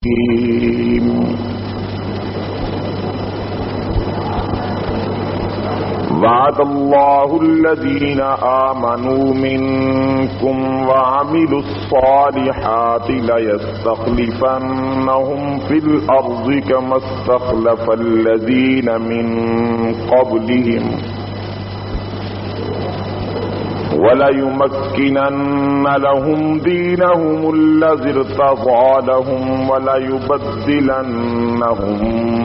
وعد الله الذين آمنوا منكم وعملوا الصالحات ليستخلفنهم في الأرض كما استخلف الذين من قبلهم وليمكنن لهم دينهم الذي ارتضى لهم وليبدلنهم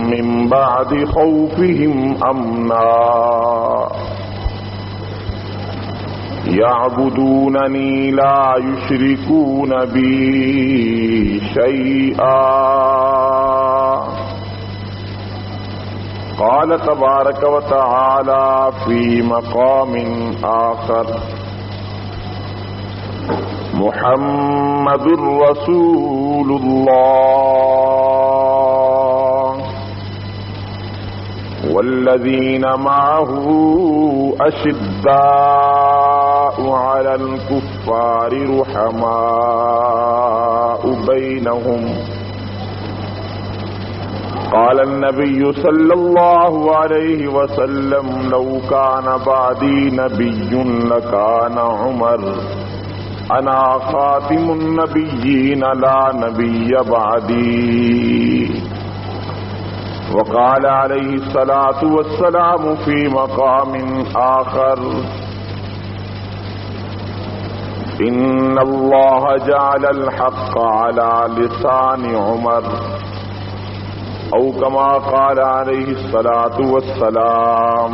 من بعد خوفهم أمنا يعبدونني لا يشركون بي شيئا. قال تبارك وتعالى في مقام آخر: محمد رسول الله والذين معه أشداء على الكفار رحماء بينهم. قال النبي صلى الله عليه وسلم: لو كان بعدي نبي لكان عمر، أنا خاتم النبيين لا نبي بعدي. وقال عليه الصلاة والسلام في مقام آخر: إن الله جعل الحق على لسان عمر، أو كما قال عليه الصلاة والسلام.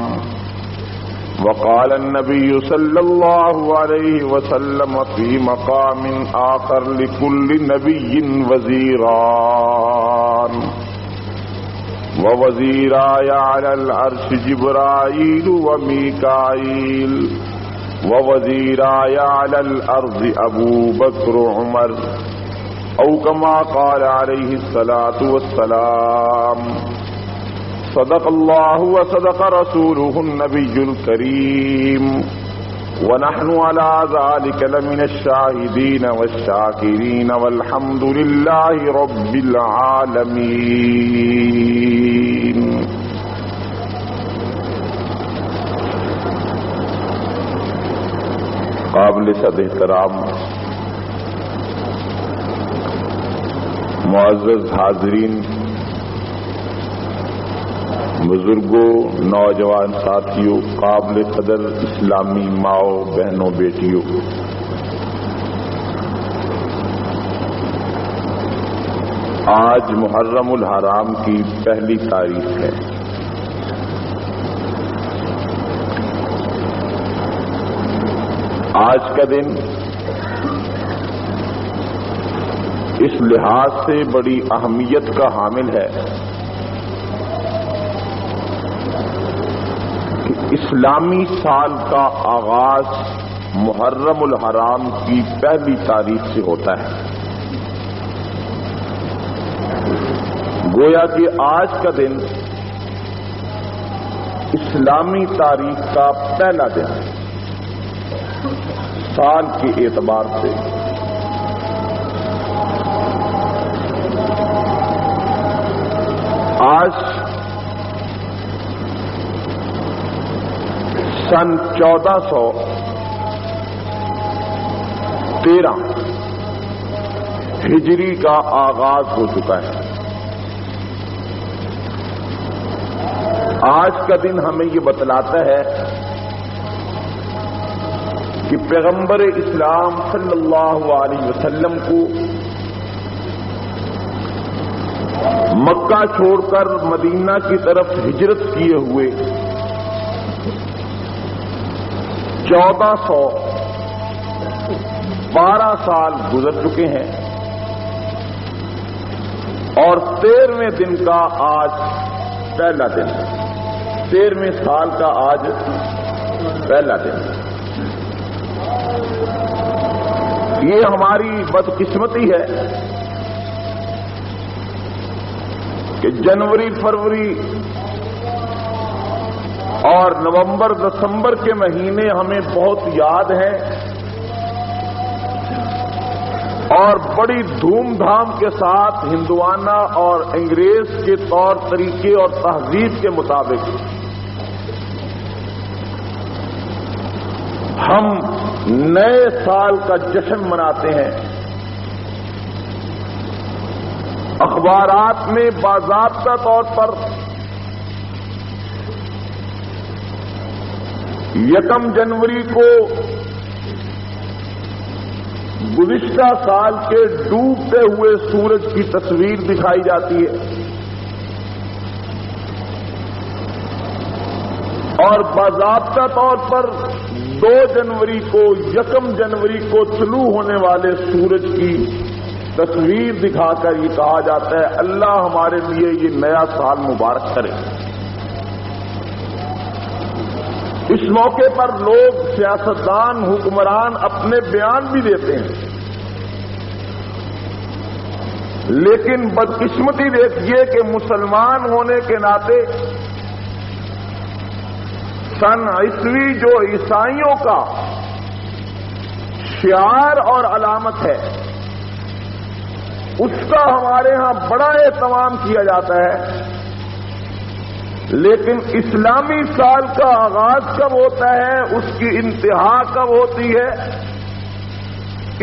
وقال النبي صلى الله عليه وسلم في مقام آخر: لكل نبي وزيران، ووزيراي على العرش جبرائيل وميكائيل، ووزيراي على الأرض أبو بكر عمر، أو كما قال عليه الصلاة والسلام. صدق الله وصدق رسوله النبي الكريم، ونحن على ذلك لمن الشاهدين والشاكرين، والحمد لله رب العالمين. قابل صد احترام معزز حاضرین، بزرگوں، نوجوان ساتھیوں، قابل قدر اسلامی ماؤں، بہنوں، بیٹیوں، آج محرم الحرام کی پہلی تاریخ ہے۔ آج کا دن اس لحاظ سے بڑی اہمیت کا حامل ہے کہ اسلامی سال کا آغاز محرم الحرام کی پہلی تاریخ سے ہوتا ہے۔ گویا کہ آج کا دن اسلامی تاریخ کا پہلا دن ہے سال کے اعتبار سے۔ آج سن 1413 ہجری کا آغاز ہو چکا ہے۔ آج کا دن ہمیں یہ بتلاتا ہے کہ پیغمبر اسلام صلی اللہ علیہ وسلم کو مکہ چھوڑ کر مدینہ کی طرف ہجرت کیے ہوئے 1412 سال گزر چکے ہیں، اور 13ویں دن کا آج پہلا دن ہے۔ 13ویں سال کا آج پہلا دن ہے۔ یہ ہماری بدقسمتی ہے کہ جنوری، فروری اور نومبر، دسمبر کے مہینے ہمیں بہت یاد ہیں، اور بڑی دھوم دھام کے ساتھ ہندوانہ اور انگریز کے طور طریقے اور تہذیب کے مطابق ہم نئے سال کا جشن مناتے ہیں. اخبارات میں باضابطہ طور پر 1 جنوری کو گزشتہ سال کے ڈوبتے ہوئے سورج کی تصویر دکھائی جاتی ہے اور باضابطہ طور پر 2 جنوری کو 1 جنوری کو طلوع ہونے والے سورج کی تصویر دکھا کر یہ کہا جاتا ہے اللہ ہمارے لیے یہ نیا سال مبارک کرے. اس موقع پر لوگ سیاستدان حکمران اپنے بیان بھی دیتے ہیں، لیکن بدقسمتی دیکھیے کہ مسلمان ہونے کے ناطے سن عیسوی جو عیسائیوں کا شعار اور علامت ہے اس کا ہمارے ہاں بڑا اہتمام کیا جاتا ہے، لیکن اسلامی سال کا آغاز کب ہوتا ہے، اس کی انتہا کب ہوتی ہے،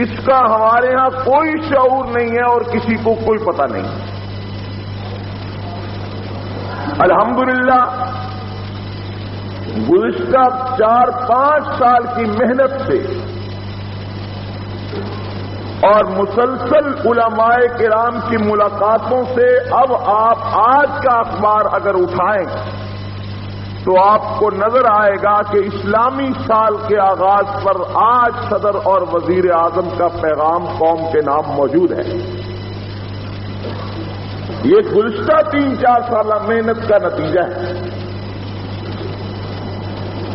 اس کا ہمارے ہاں کوئی شعور نہیں ہے اور کسی کو کوئی پتہ نہیں. الحمدللہ گزشتہ 4-5 سال کی محنت سے اور مسلسل علماء کرام کی ملاقاتوں سے اب آپ آج کا اخبار اگر اٹھائیں تو آپ کو نظر آئے گا کہ اسلامی سال کے آغاز پر آج صدر اور وزیر اعظم کا پیغام قوم کے نام موجود ہے. یہ گزشتہ 3-4 سالہ محنت کا نتیجہ ہے.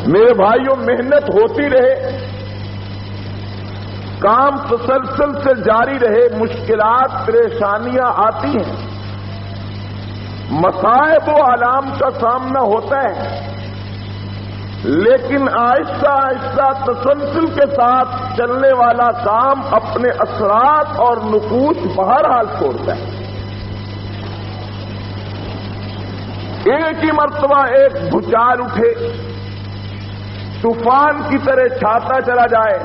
میرے بھائیوں، محنت ہوتی رہے، کام تسلسل سے جاری رہے، مشکلات پریشانیاں آتی ہیں، مصائب و آلام کا سامنا ہوتا ہے، لیکن آہستہ آہستہ تسلسل کے ساتھ چلنے والا کام اپنے اثرات اور نقوش بہرحال چھوڑتا ہے. ایک ہی مرتبہ ایک بھوچال اٹھے، طوفان کی طرح چھاتا چلا جائے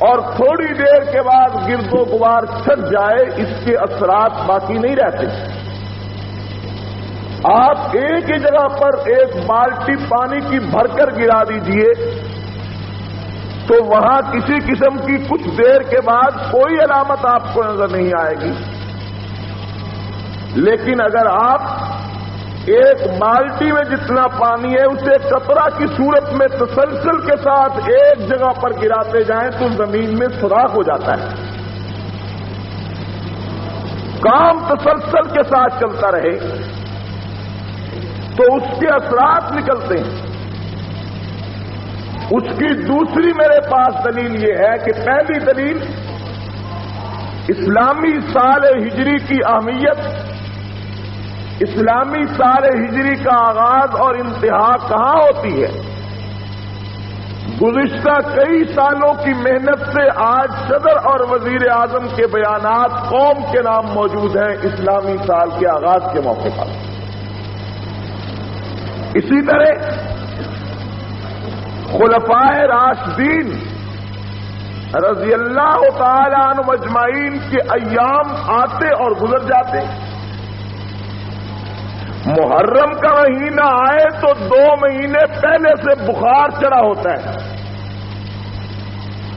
اور تھوڑی دیر کے بعد گرد و غبار چھٹ جائے، اس کے اثرات باقی نہیں رہتے. آپ ایک ہی جگہ پر ایک بالٹی پانی کی بھر کر گرا دیجئے تو وہاں کسی قسم کی کچھ دیر کے بعد کوئی علامت آپ کو نظر نہیں آئے گی، لیکن اگر آپ ایک بالٹی میں جتنا پانی ہے اسے قطرہ کی صورت میں تسلسل کے ساتھ ایک جگہ پر گراتے جائیں تو زمین میں سوراخ ہو جاتا ہے. کام تسلسل کے ساتھ چلتا رہے تو اس کے اثرات نکلتے ہیں. اس کی دوسری میرے پاس دلیل یہ ہے کہ پہلی دلیل اسلامی سال ہجری کی اہمیت، اسلامی سال ہجری کا آغاز اور انتہا کہاں ہوتی ہے. گزشتہ کئی سالوں کی محنت سے آج صدر اور وزیر اعظم کے بیانات قوم کے نام موجود ہیں اسلامی سال کے آغاز کے موقع پر. اسی طرح خلفائے راشدین رضی اللہ تعالی عنہم اجمعین کے ایام آتے اور گزر جاتے. محرم کا مہینہ آئے تو 2 مہینے پہلے سے بخار چڑھا ہوتا ہے.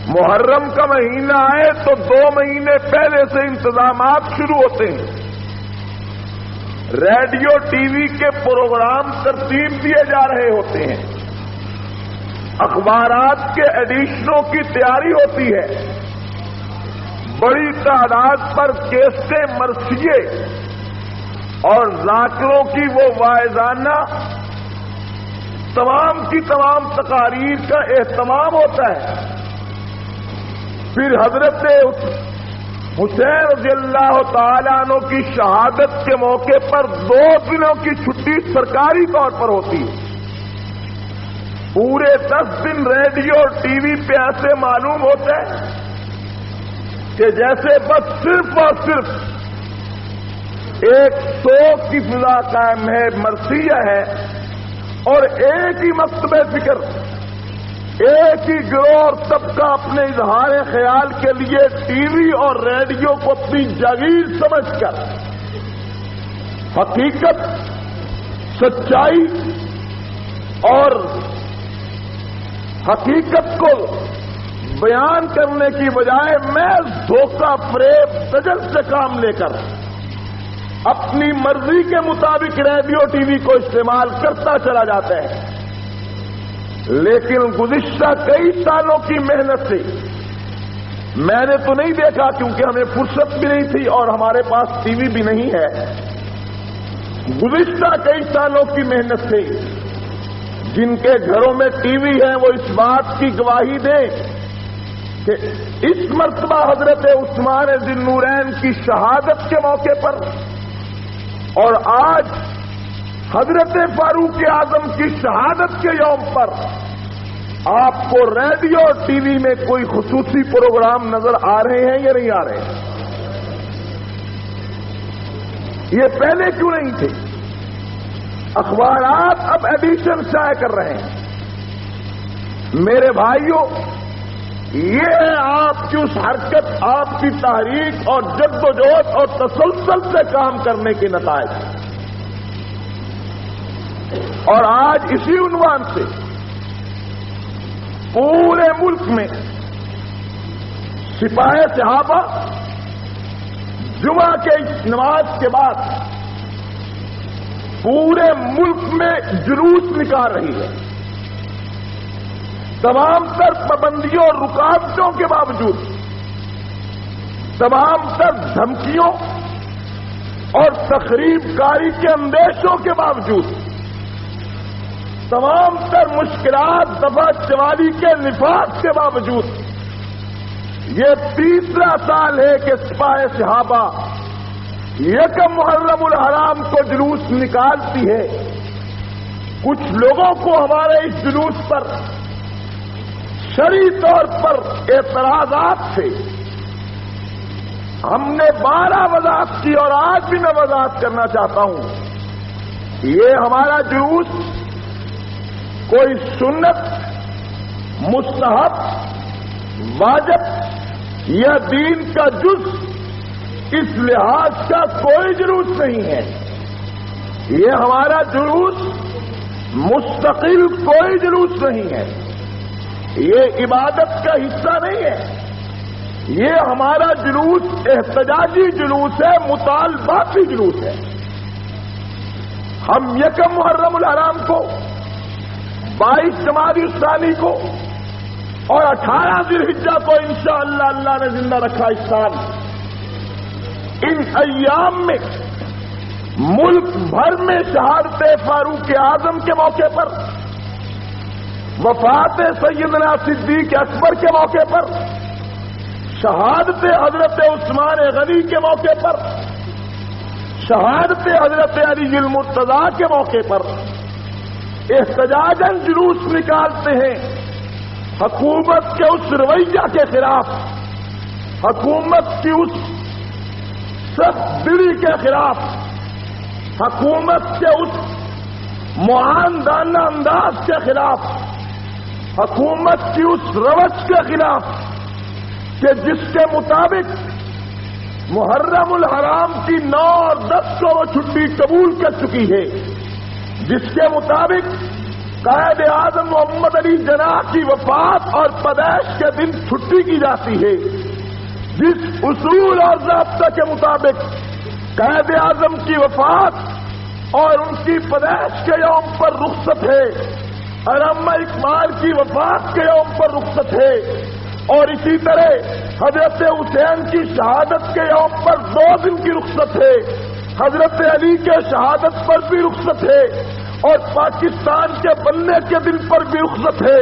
محرم کا مہینہ آئے تو 2 مہینے پہلے سے انتظامات شروع ہوتے ہیں. ریڈیو ٹی وی کے پروگرام ترتیب دیے جا رہے ہوتے ہیں، اخبارات کے ایڈیشنوں کی تیاری ہوتی ہے، بڑی تعداد پر کیسٹیں، مرثیے اور ذاکروں کی وہ واعظانہ تمام کی تمام تقاریر کا اہتمام ہوتا ہے. پھر حضرت حسین رضی اللہ تعالیٰ عنہ کی شہادت کے موقع پر 2 دنوں کی چھٹی سرکاری طور پر ہوتی ہے. پورے 10 دن ریڈیو اور ٹی وی پہ ایسے معلوم ہوتا ہے کہ جیسے بس صرف اور صرف ایک سوگ کی فضا قائم ہے، مرثیہ ہے، اور ایک ہی مکتب فکر، ایک ہی گروہ اور طبقہ اپنے اظہار خیال کے لیے ٹی وی اور ریڈیو کو اپنی جاگیر سمجھ کر حقیقت، سچائی اور حقیقت کو بیان کرنے کی بجائے محض دھوکہ، فریب، دجل سے کام لے کر اپنی مرضی کے مطابق ریڈیو ٹی وی کو استعمال کرتا چلا جاتا ہے۔ لیکن گزشتہ کئی سالوں کی محنت سے میں نے تو نہیں دیکھا، کیونکہ ہمیں فرصت بھی نہیں تھی اور ہمارے پاس ٹی وی بھی نہیں ہے، گزشتہ کئی سالوں کی محنت سے جن کے گھروں میں ٹی وی ہے وہ اس بات کی گواہی دیں کہ اس مرتبہ حضرت عثمان ذی النورین کی شہادت کے موقع پر اور آج حضرت فاروق اعظم کی شہادت کے یوم پر آپ کو ریڈیو اور ٹی وی میں کوئی خصوصی پروگرام نظر آ رہے ہیں یا نہیں آ رہے ہیں؟ یہ پہلے کیوں نہیں تھے؟ اخبارات اب ایڈیشن شائع کر رہے ہیں۔ میرے بھائیوں، یہ ہے آپ کی اس حرکت، آپ کی تحریک اور جدوجہد اور تسلسل سے کام کرنے کے نتائج، اور آج اسی عنوان سے پورے ملک میں سپاہ صحابہ جمعہ کے نماز کے بعد پورے ملک میں جلوس نکال رہی ہے، تمام تر پابندیوں اور رکاوٹوں کے باوجود، تمام تر دھمکیوں اور تخریب کاری کے اندیشوں کے باوجود، تمام تر مشکلات، دفع چوالی کے نفاذ کے باوجود، یہ تیسرا سال ہے کہ سپاہ صحابہ یکم محرم الحرام کو جلوس نکالتی ہے۔ کچھ لوگوں کو ہمارے اس جلوس پر شرعی طور پر اعتراضات تھے، ہم نے 12 وضاحت کی اور آج بھی میں وضاحت کرنا چاہتا ہوں۔ یہ ہمارا جلوس کوئی سنت، مستحب، واجب یا دین کا جز اس لحاظ کا کوئی جلوس نہیں ہے۔ یہ ہمارا جلوس مستقل کوئی جلوس نہیں ہے، یہ عبادت کا حصہ نہیں ہے، یہ ہمارا جلوس احتجاجی جلوس ہے، مطالباتی جلوس ہے۔ ہم یکم محرم الحرام کو، 22 جمادی الثانی کو اور 18 ذی الحجہ کو انشاءاللہ اللہ نے زندہ رکھا اس سال، ان ایام میں ملک بھر میں شہادت فاروق اعظم کے موقع پر، وفات سیدنا صدیق اکبر کے موقع پر، شہادت حضرت عثمان غنی کے موقع پر، شہادت حضرت علی المرتضیٰ کے موقع پر احتجاجاً جلوس نکالتے ہیں حکومت کے اس رویہ کے خلاف، حکومت کی اس سخت دلی کے خلاف، حکومت کے اس معاندانہ انداز کے خلاف، حکومت کی اس روش کے خلاف کہ جس کے مطابق محرم الحرام کی 9 اور 10 کو وہ چھٹی قبول کر چکی ہے، جس کے مطابق قائد اعظم محمد علی جناح کی وفات اور پیدائش کے دن چھٹی کی جاتی ہے، جس اصول اور ضابطہ کے مطابق قائد اعظم کی وفات اور ان کی پیدائش کے یوم پر رخصت ہے، علامہ اقبال کی وفات کے یوم پر رخصت ہے، اور اسی طرح حضرت حسین کی شہادت کے یوم پر 2 دن کی رخصت ہے، حضرت علی کے شہادت پر بھی رخصت ہے، اور پاکستان کے بننے کے دن پر بھی رخصت ہے،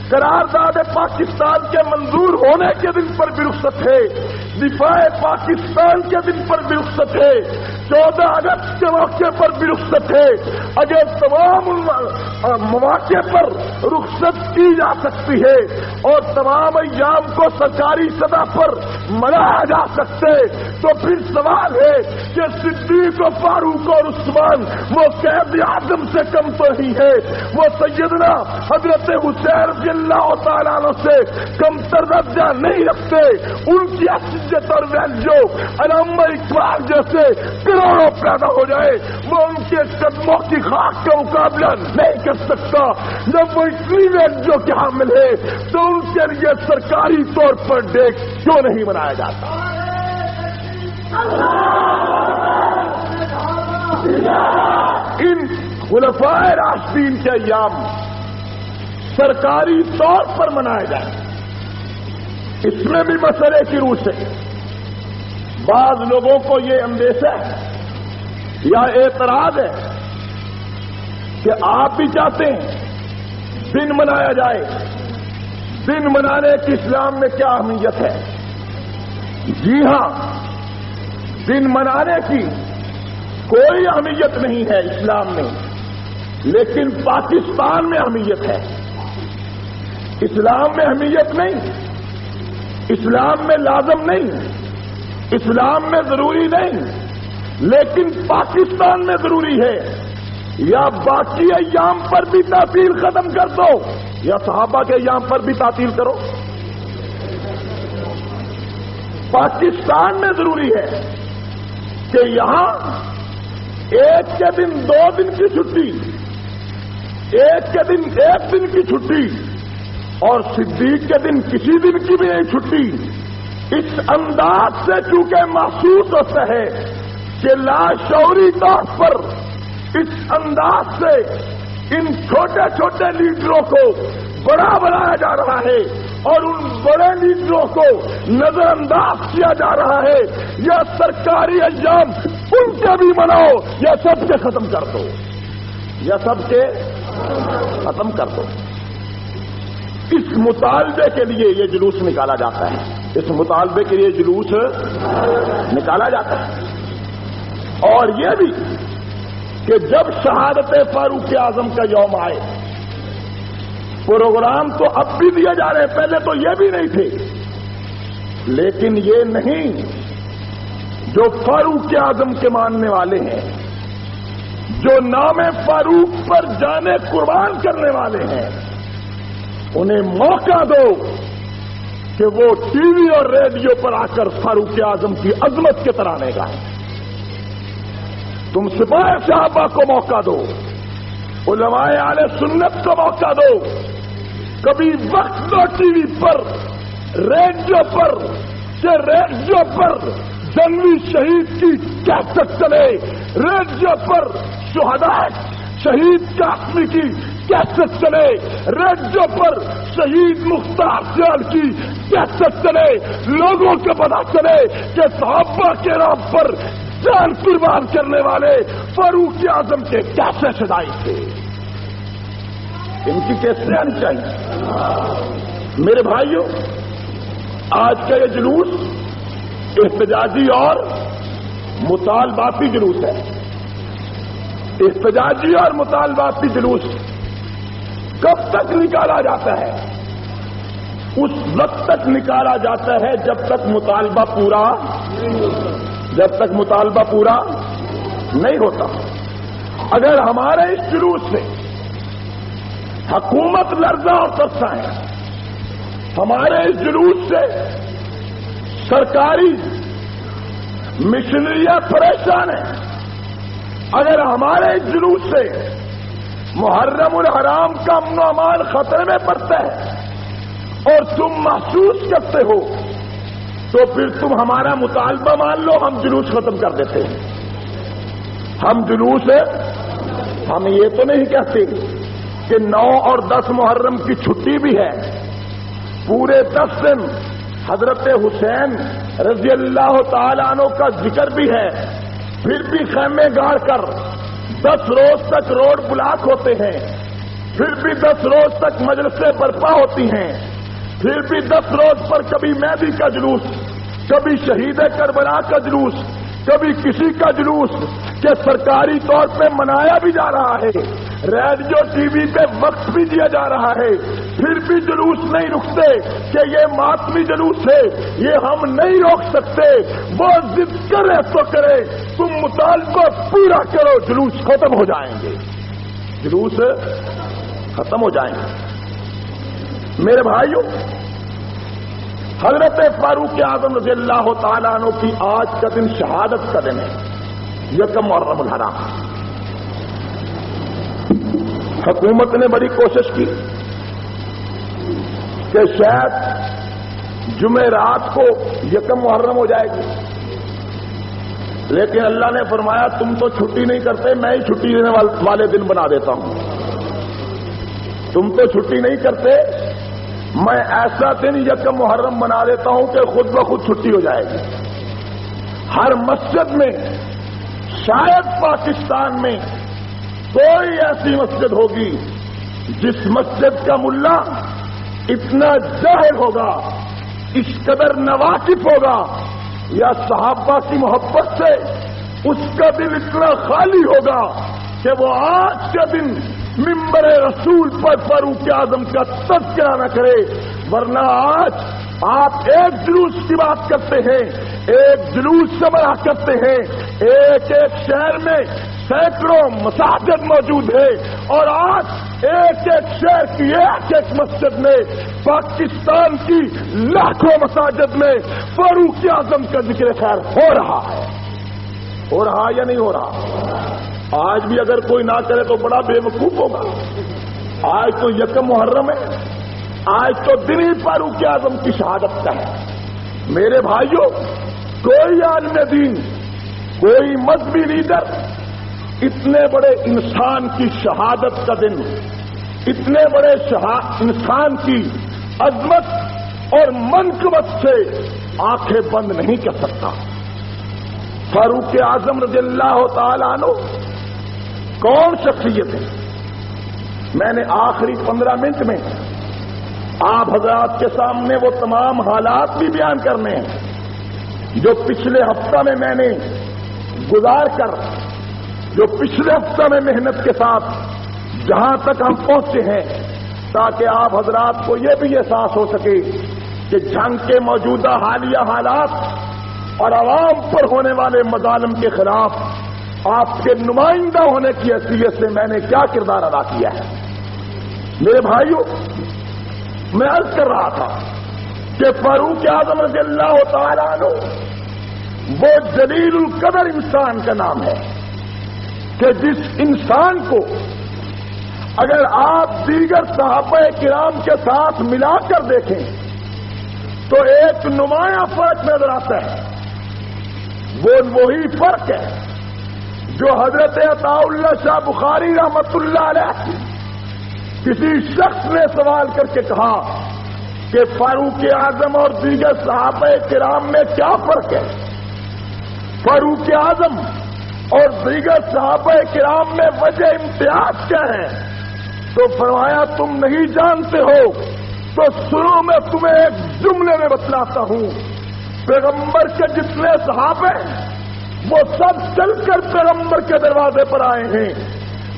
قرارداد پاکستان کے منظور ہونے کے دن پر بھی رخصت ہے، دفاع پاکستان کے دن پر بھی رخصت ہے، 14 اگست کے موقع پر بھی رخصت ہے. اگر تمام مواقع پر رخصت کی جا سکتی ہے اور تمام ایام کو سرکاری سطح پر منایا جا سکتے تو پھر سوال ہے کہ صدیق و فاروق اور عثمان وہ قائد اعظم سے کم تو ہی ہے, وہ سیدنا حضرت حسین رضی اللہ تعالیٰ عنہ سے کم تر درجہ نہیں رکھتے. ان کی حیثیت اور ویلیو علامہ اقبال جیسے کروڑوں پیدا ہو جائے وہ ان کے قدموں کی خاک کا مقابلہ نہیں کر سکتا. جب وہ اتنی ویلیو کے حامل ہے تو ان کے لیے سرکاری طور پر ڈے کیوں نہیں منایا جاتا؟ ان خلفائے راشدین کے ایام سرکاری طور پر منائے جائیں. اس میں بھی مسئلے کی روح سے بعض لوگوں کو یہ اندیشہ ہے یا اعتراض ہے کہ آپ بھی چاہتے ہیں دن منایا جائے. دن منانے کی اسلام میں کیا اہمیت ہے؟ جی ہاں, دن منانے کی کوئی اہمیت نہیں ہے اسلام میں, لیکن پاکستان میں اہمیت ہے. اسلام میں اہمیت نہیں, اسلام میں لازم نہیں, اسلام میں ضروری نہیں, لیکن پاکستان میں ضروری ہے. یا باقی ایام پر بھی تعطیل ختم کر دو یا صحابہ کے ایام پر بھی تعطیل کرو. پاکستان میں ضروری ہے کہ یہاں ایک کے دن 2 دن کی چھٹی, ایک کے دن 1 دن کی چھٹی اور صدیق کے دن کسی دن کی بھی نہیں چھٹی. اس انداز سے چونکہ محسوس ہوتا ہے کہ لاشعوری طور پر اس انداز سے ان چھوٹے چھوٹے لیڈروں کو بڑا بنایا جا رہا ہے اور ان بڑے لیڈروں کو نظر انداز کیا جا رہا ہے. یا سرکاری ایام ان کے بھی مناؤ یا سب کے ختم کر دو, یا سب کے ختم کر دو. اس مطالبے کے لیے یہ جلوس نکالا جاتا ہے, اس مطالبے کے لیے جلوس نکالا جاتا ہے. اور یہ بھی کہ جب شہادت فاروق اعظم کا یوم آئے, پروگرام تو اب بھی دیے جا رہے ہیں, پہلے تو یہ بھی نہیں تھے, لیکن یہ نہیں جو فاروق اعظم کے ماننے والے ہیں, جو نام فاروق پر جانے قربان کرنے والے ہیں, انہیں موقع دو کہ وہ ٹی وی اور ریڈیو پر آ کر فاروق اعظم کی عظمت کے ترانے گائیں. تم سپاہ صحابہ کو موقع دو, علماء اہل سنت کو موقع دو. کبھی وقت دو ٹی وی پر, ریڈیو پر, کہ ریڈیو پر جنگی شہید کی کیسٹ چلے, ریڈیو پر شہداء شہید قاسمی کی کیسٹ چلے, ریڈیو پر شہید مختار سیال کی کیسٹ چلے. لوگوں کو پتا چلے کہ صحابہ کے نام پر جان قربان کرنے والے فاروق اعظم کے کیسے شدائی تھے. ان کی کیسے آنی چاہیے. میرے بھائیوں, آج کا یہ جلوس احتجاجی اور مطالباتی جلوس ہے. احتجاجی اور مطالباتی جلوس کب تک نکالا جاتا ہے؟ اس وقت تک نکالا جاتا ہے جب تک مطالبہ پورا نہیں ہوتا. اگر ہمارے اس جلوس سے حکومت لرزاں اور ترساں ہے, ہمارے اس جلوس سے سرکاری مشنریاں پریشان ہیں, اگر ہمارے اس جلوس سے محرم الحرام کا امن و امان خطرے میں پڑتا ہے اور تم محسوس کرتے ہو تو پھر تم ہمارا مطالبہ مان لو, ہم جلوس ختم کر دیتے ہیں. ہم یہ تو نہیں کہتے کہ 9 اور 10 محرم کی چھٹی بھی ہے, پورے 10 دن حضرت حسین رضی اللہ تعالیٰ عنہ کا ذکر بھی ہے, پھر بھی خیمے گاڑ کر 10 روز تک روڈ بلاک ہوتے ہیں, پھر بھی 10 روز تک مجلسیں برپا ہوتی ہیں, پھر بھی 10 روز پر کبھی مہدی کا جلوس, کبھی شہید کربلا کا جلوس, کبھی کسی کا جلوس کہ سرکاری طور پہ منایا بھی جا رہا ہے، ریڈیو ٹی وی پہ وقت بھی دیا جا رہا ہے، پھر بھی جلوس نہیں رکتے کہ یہ ماتمی جلوس ہے، یہ ہم نہیں روک سکتے، وہ ضد کرے تو کرے، تم مطالبہ پورا کرو، جلوس ختم ہو جائیں گے، جلوس ختم ہو جائیں گے۔ میرے بھائیوں، حضرت فاروق اعظم رضی اللہ تعالیٰ عنہ کی آج کا دن شہادت کا دن ہے، یکم محرم الحرام۔ حکومت نے بڑی کوشش کی کہ شاید جمعرات کو یکم محرم ہو جائے گی، لیکن اللہ نے فرمایا تم تو چھٹی نہیں کرتے، میں ہی چھٹی دینے والے دن بنا دیتا ہوں۔ تم تو چھٹی نہیں کرتے، میں ایسا دن یکم محرم بنا دیتا ہوں کہ خود بخود چھٹی ہو جائے گی۔ ہر مسجد میں، شاید پاکستان میں کوئی ایسی مسجد ہوگی جس مسجد کا ملا اتنا جاہل ہوگا، اس قدر ناواقف ہوگا، یا صحابہ کی محبت سے اس کا دل اتنا خالی ہوگا کہ وہ آج کے دن ممبر رسول پر فاروق اعظم کا تذکرہ نہ کرے۔ ورنہ آج آپ ایک جلوس کی بات کرتے ہیں، ایک جلوس سے بڑا کرتے ہیں، ایک ایک شہر میں سینکڑوں مساجد موجود ہے، اور آج ایک ایک شہر کی ایک ایک مسجد میں، پاکستان کی لاکھوں مساجد میں فاروق اعظم کا ذکر خیر ہو رہا ہے۔ ہو رہا یا نہیں ہو رہا؟ آج بھی اگر کوئی نہ کرے تو بڑا بے وقوف ہوگا۔ آج تو یکم محرم ہے، آج تو دن ہی فاروق اعظم کی شہادت کا ہے۔ میرے بھائیوں، کوئی عالم دین، کوئی مذہبی لیڈر اتنے بڑے انسان کی شہادت کا دن، اتنے بڑے انسان کی عظمت اور منقبت سے آنکھیں بند نہیں کر سکتا۔ فاروق اعظم رضی اللہ تعالیٰ عنہ کون شخصیت ہے؟ میں نے آخری 15 منٹ میں آپ حضرات کے سامنے وہ تمام حالات بھی بیان کرنے ہیں جو پچھلے ہفتہ میں نے گزار کر، جو پچھلے ہفتہ میں محنت کے ساتھ جہاں تک ہم پہنچے ہیں، تاکہ آپ حضرات کو یہ بھی احساس ہو سکے کہ جنگ کے موجودہ حالیہ حالات اور عوام پر ہونے والے مظالم کے خلاف آپ کے نمائندہ ہونے کی حیثیت سے میں نے کیا کردار ادا کیا ہے۔ میرے بھائیوں، میں عرض کر رہا تھا کہ فاروق اعظم رضی اللہ تعالیٰ عنہ وہ جلیل القدر انسان کا نام ہے کہ جس انسان کو اگر آپ دیگر صحابہ کرام کے ساتھ ملا کر دیکھیں تو ایک نمایاں فرق نظر آتا ہے۔ وہ وہی فرق ہے جو حضرت عطاء اللہ شاہ بخاری رحمت اللہ علیہ کسی شخص نے سوال کر کے کہا کہ فاروق اعظم اور دیگر صحابہ کرام میں کیا فرق ہے؟ فاروق اعظم اور دیگر صحابہ کرام میں وجہ امتیاز کیا ہے؟ تو فرمایا تم نہیں جانتے ہو تو سنو، میں تمہیں ایک جملے میں بتلاتا ہوں۔ پیغمبر کے جتنے صحابہ وہ سب چل کر پیغمبر کے دروازے پر آئے ہیں،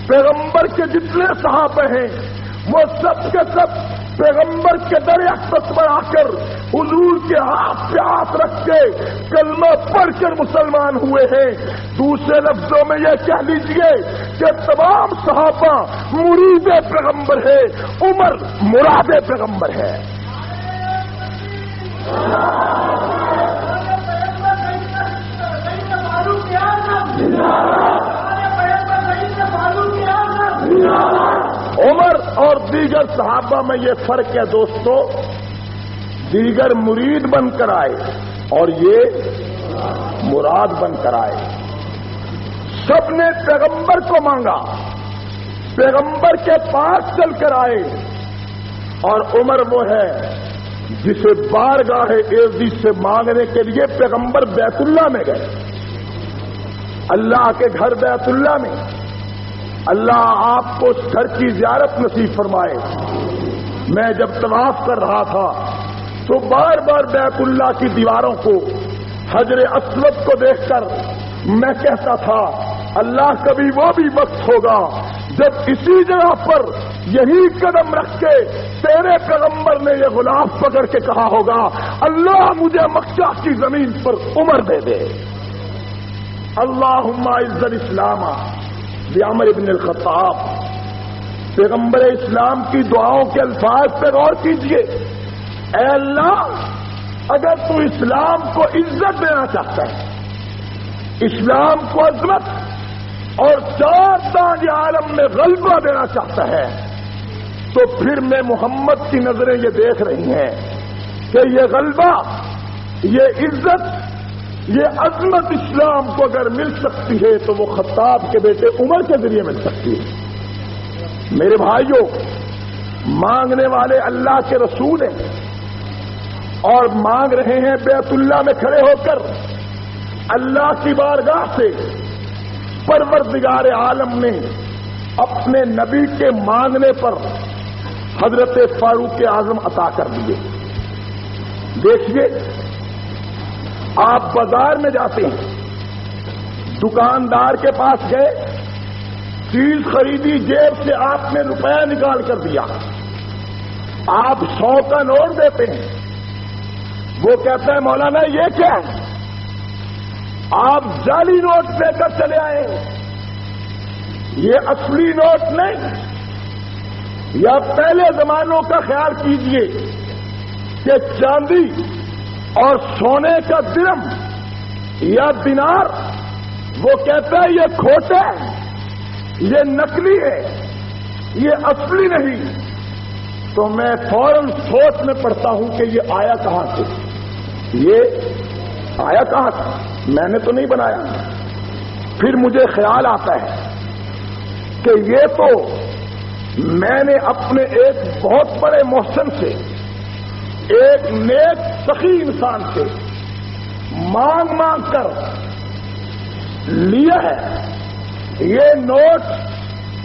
پیغمبر کے جتنے صحابہ ہیں وہ سب کے سب پیغمبر کے در اقدس پر آ کر حضور کے ہاتھ پہ ہاتھ رکھ کے کلمہ پڑھ کر مسلمان ہوئے ہیں۔ دوسرے لفظوں میں یہ کہہ لیجئے کہ تمام صحابہ مرید پیغمبر ہے، عمر مراد پیغمبر ہے۔ عمر اور دیگر صحابہ میں یہ فرق ہے دوستو، دیگر مرید بن کر آئے اور یہ مراد بن کر آئے۔ سب نے پیغمبر کو مانگا، پیغمبر کے پاس چل کر آئے، اور عمر وہ ہے جسے بارگاہ عزیز سے مانگنے کے لیے پیغمبر بیت اللہ میں گئے، اللہ کے گھر بیت اللہ میں۔ اللہ آپ کو اس گھر کی زیارت نصیب فرمائے۔ میں جب طواف کر رہا تھا تو بار بار بیت اللہ کی دیواروں کو، حجر اسود کو دیکھ کر میں کہتا تھا اللہ کبھی وہ بھی وقت ہوگا جب اسی جگہ پر یہی قدم رکھ کے تیرے پیغمبر نے یہ غلاف پکڑ کے کہا ہوگا اللہ مجھے مکہ کی زمین پر عمر دے دے. اللہم اعز الاسلام بعمر بن الخطاب. پیغمبر اسلام کی دعاؤں کے الفاظ پہ غور کیجئے. اے اللہ اگر تو اسلام کو عزت دینا چاہتا ہے، اسلام کو عظمت اور چار دانج عالم میں غلبہ دینا چاہتا ہے، تو پھر میں محمد کی نظریں یہ دیکھ رہی ہیں کہ یہ غلبہ، یہ عزت، یہ عظمت اسلام کو اگر مل سکتی ہے تو وہ خطاب کے بیٹے عمر کے ذریعے مل سکتی ہے. میرے بھائیوں، مانگنے والے اللہ کے رسول ہیں اور مانگ رہے ہیں بیت اللہ میں کھڑے ہو کر اللہ کی بارگاہ سے. پروردگار عالم نے اپنے نبی کے مانگنے پر حضرت فاروق اعظم عطا کر دیے. دیکھیے، آپ بازار میں جاتے ہیں، دکاندار کے پاس گئے، چیز خریدی، جیب سے آپ نے روپیہ نکال کر دیا، آپ 100 کا نوٹ دیتے ہیں، وہ کہتا ہے مولانا یہ کیا ہے؟ آپ جعلی نوٹ لے کر چلے آئے، یہ اصلی نوٹ نہیں. یا پہلے زمانوں کا خیال کیجئے کہ چاندی اور سونے کا درم یا دینار، وہ کہتا ہے یہ کھوٹا ہے، یہ نقلی ہے، یہ اصلی نہیں. تو میں فوراً سوچ میں پڑتا ہوں کہ یہ آیا کہاں سے، یہ آیا کہاں سے؟ میں نے تو نہیں بنایا. پھر مجھے خیال آتا ہے کہ یہ تو میں نے اپنے ایک بہت بڑے محسن سے، ایک نیک سخی انسان سے مانگ مانگ کر لیا ہے. یہ نوٹ،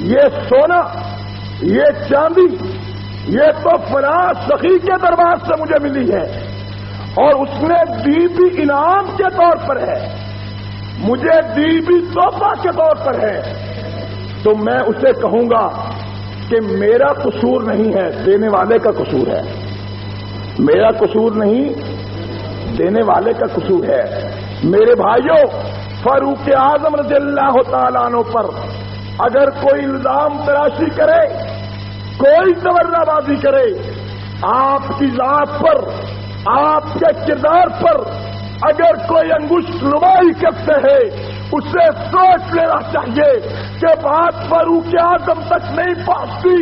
یہ سونا، یہ چاندی، یہ تو فلاں سخی کے دربار سے مجھے ملی ہے اور اس نے دی بھی انعام کے طور پر ہے، مجھے دی بھی تحفہ کے طور پر ہے. تو میں اسے کہوں گا کہ میرا قصور نہیں ہے، دینے والے کا قصور ہے. میرا قصور نہیں، دینے والے کا قصور ہے. میرے بھائیوں، فاروق اعظم رضی اللہ تعالیٰ عنہ پر اگر کوئی الزام تراشی کرے، کوئی تورہ بازی کرے، آپ کی ذات پر، آپ کے کردار پر اگر کوئی انگشت نمائی کرتے ہیں، اسے سوچ لینا چاہیے کہ بات فاروق اعظم تک نہیں پہنچتی،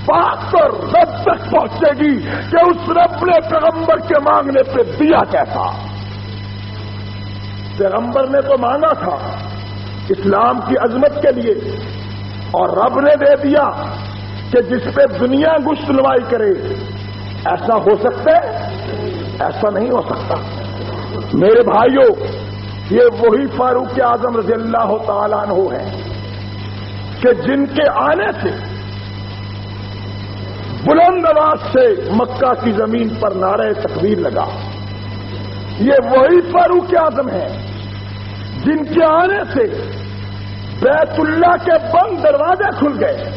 بات تو رب تک پہنچے گی کہ اس رب نے پیغمبر کے مانگنے پہ دیا کیسا. پیغمبر نے تو مانگا تھا اسلام کی عظمت کے لیے، اور رب نے دے دیا کہ جس پہ دنیا گشت نمائی کرے. ایسا ہو سکتا ہے؟ ایسا نہیں ہو سکتا. میرے بھائیوں، یہ وہی فاروق اعظم رضی اللہ تعالیٰ عنہ ہیں کہ جن کے آنے سے بلند آواز سے مکہ کی زمین پر نعرہ تکبیر لگا. یہ وہی فاروق اعظم ہیں جن کے آنے سے بیت اللہ کے بند دروازے کھل گئے.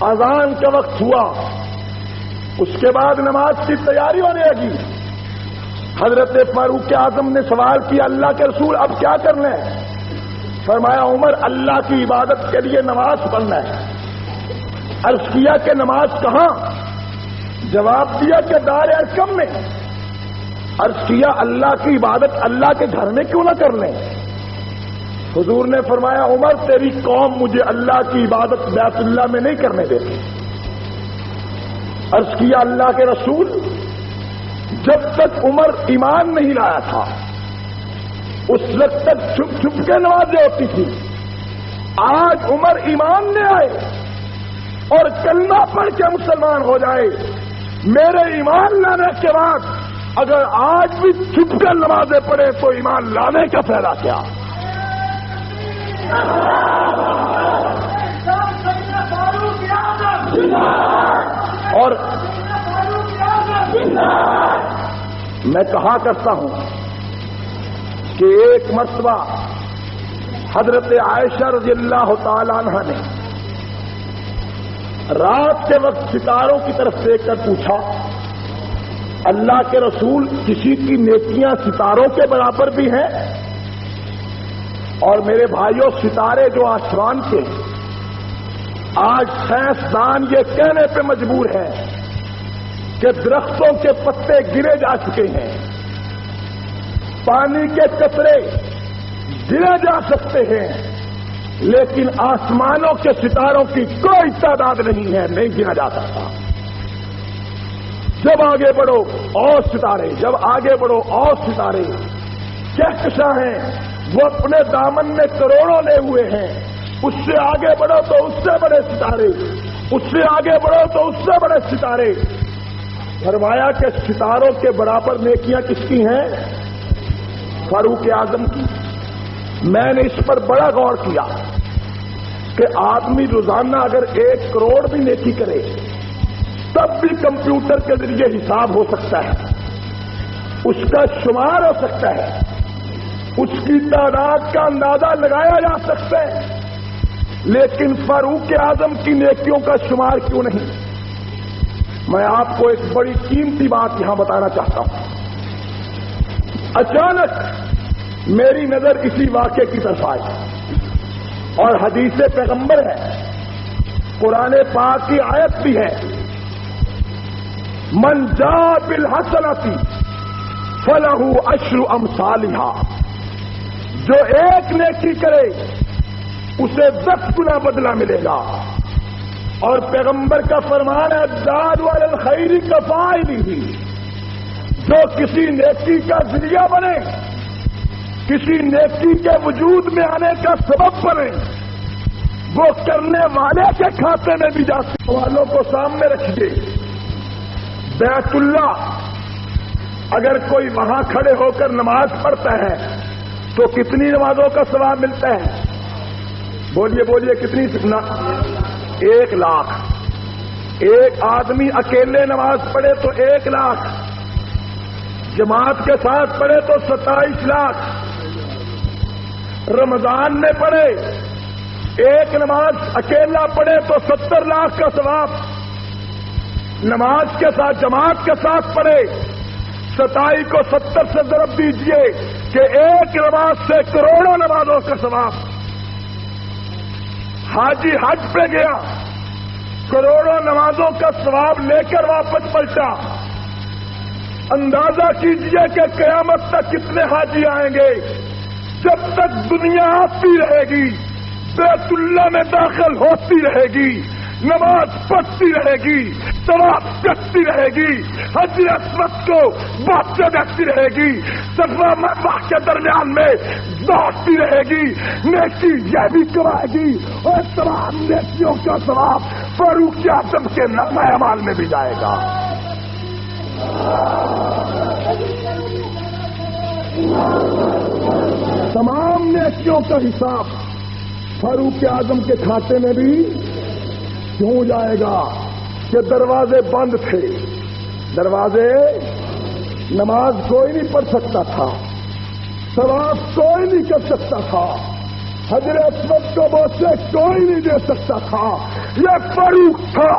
اذان کا وقت ہوا، اس کے بعد نماز کی تیاری ہونے لگی. حضرت فاروق اعظم نے سوال کیا، اللہ کے رسول اب کیا کرنا ہے؟ فرمایا عمر، اللہ کی عبادت کے لیے نماز پڑھنا ہے. عرض کیا کہ نماز کہاں؟ جواب دیا کہ دار ارقم میں. عرض کیا اللہ کی عبادت اللہ کے گھر میں کیوں نہ کر لیں؟ حضور نے فرمایا عمر، تیری قوم مجھے اللہ کی عبادت بیت اللہ میں نہیں کرنے دیتی. عرض کیا اللہ کے رسول، جب تک عمر ایمان نہیں لایا تھا اس وقت تک چھپ چھپ کے نمازیں ہوتی تھی. آج عمر ایمان لے آئے اور کلمہ پڑھ کے مسلمان ہو جائے، میرے ایمان لانے کے بعد اگر آج بھی چھپ کر نمازیں پڑھے تو ایمان لانے کا فائدہ کیا؟ اور میں کہا کرتا ہوں کہ ایک مرتبہ حضرت عائشہ رضی اللہ تعالی عنہا نے رات کے وقت ستاروں کی طرف دیکھ کر پوچھا، اللہ کے رسول، کسی کی نیکیاں ستاروں کے برابر بھی ہیں؟ اور میرے بھائیوں، ستارے جو آسمان کے، آج سائنسدان یہ کہنے پہ مجبور ہے کہ درختوں کے پتے گرے جا چکے ہیں، پانی کے قطرے گرے جا سکتے ہیں، لیکن آسمانوں کے ستاروں کی کوئی تعداد نہیں ہے، نہیں گنا جا سکتا۔ جب آگے بڑھو اور ستارے، جب آگے بڑھو اور ستارے، کہکشاں ہیں، وہ اپنے دامن میں کروڑوں لے ہوئے ہیں، اس سے آگے بڑھو تو اس سے بڑے ستارے، اس سے آگے بڑھو تو اس سے بڑے ستارے۔ فرمایا کہ ستاروں کے برابر نیکیاں کس کی ہیں؟ فاروق اعظم کی۔ میں نے اس پر بڑا غور کیا کہ آدمی روزانہ اگر 1 کروڑ بھی نیکی کرے تب بھی کمپیوٹر کے ذریعے حساب ہو سکتا ہے، اس کا شمار ہو سکتا ہے، اس کی تعداد کا اندازہ لگایا جا سکتا ہے، لیکن فاروق اعظم کی نیکیوں کا شمار کیوں نہیں؟ میں آپ کو ایک بڑی قیمتی بات یہاں بتانا چاہتا ہوں۔ اچانک میری نظر اسی واقعے کی طرف آئی، اور حدیث پیغمبر ہے، قرآن پاک کی آیت بھی ہے، من جاء بالحسنۃ فلہ عشر امثالھا، جو ایک نیکی کرے اسے 10 گنا بدلہ ملے گا۔ اور پیغمبر کا فرمان ہے، الدال علی الخیر کفاعلہ، جو کسی نیکی کا ذریعہ بنے، کسی نیکی کے وجود میں آنے کا سبب بنے، وہ کرنے والے کے کھاتے میں بھی جاتے۔ والوں کو سامنے رکھیے، بیت اللہ، اگر کوئی وہاں کھڑے ہو کر نماز پڑھتا ہے تو کتنی نمازوں کا ثواب ملتا ہے؟ بولیے بولیے، کتنی؟ 1 لاکھ۔ ایک آدمی اکیلے نماز پڑھے تو 1 لاکھ، جماعت کے ساتھ پڑھے تو 27 لاکھ، رمضان میں پڑھے 1 نماز اکیلا پڑھے تو 70 لاکھ کا ثواب، نماز کے ساتھ جماعت کے ساتھ پڑھے 27 کو 70 سے ضرب دیجئے کہ 1 نماز سے کروڑوں نمازوں کا ثواب۔ حاجی حج پہ گیا، کروڑوں نمازوں کا ثواب لے کر واپس پلٹا، اندازہ کیجئے کہ قیامت تک کتنے حاجی آئیں گے؟ جب تک دنیا آتی رہے گی، بیت اللہ میں داخل ہوتی رہے گی، نماز پڑھتی رہے گی، طواف کرتی رہے گی، حجر اسود کو باتیں دیکھتی رہے گی، صفا مروہ کے درمیان میں دوڑتی رہے گی، نیکی یہ بھی کرائے گی، اور تمام نیکیوں کا ثواب فاروق اعظم کے نامہ اعمال میں بھی جائے گا۔ تمام نیکیوں کا حساب فاروق اعظم کے کھاتے میں بھی کیوں جائے گا؟ کہ دروازے بند تھے، دروازے، نماز کوئی نہیں پڑھ سکتا تھا، طواف کوئی نہیں کر سکتا تھا، حجر اسود کو بوسے کوئی نہیں دے سکتا تھا، یہ فاروق تھا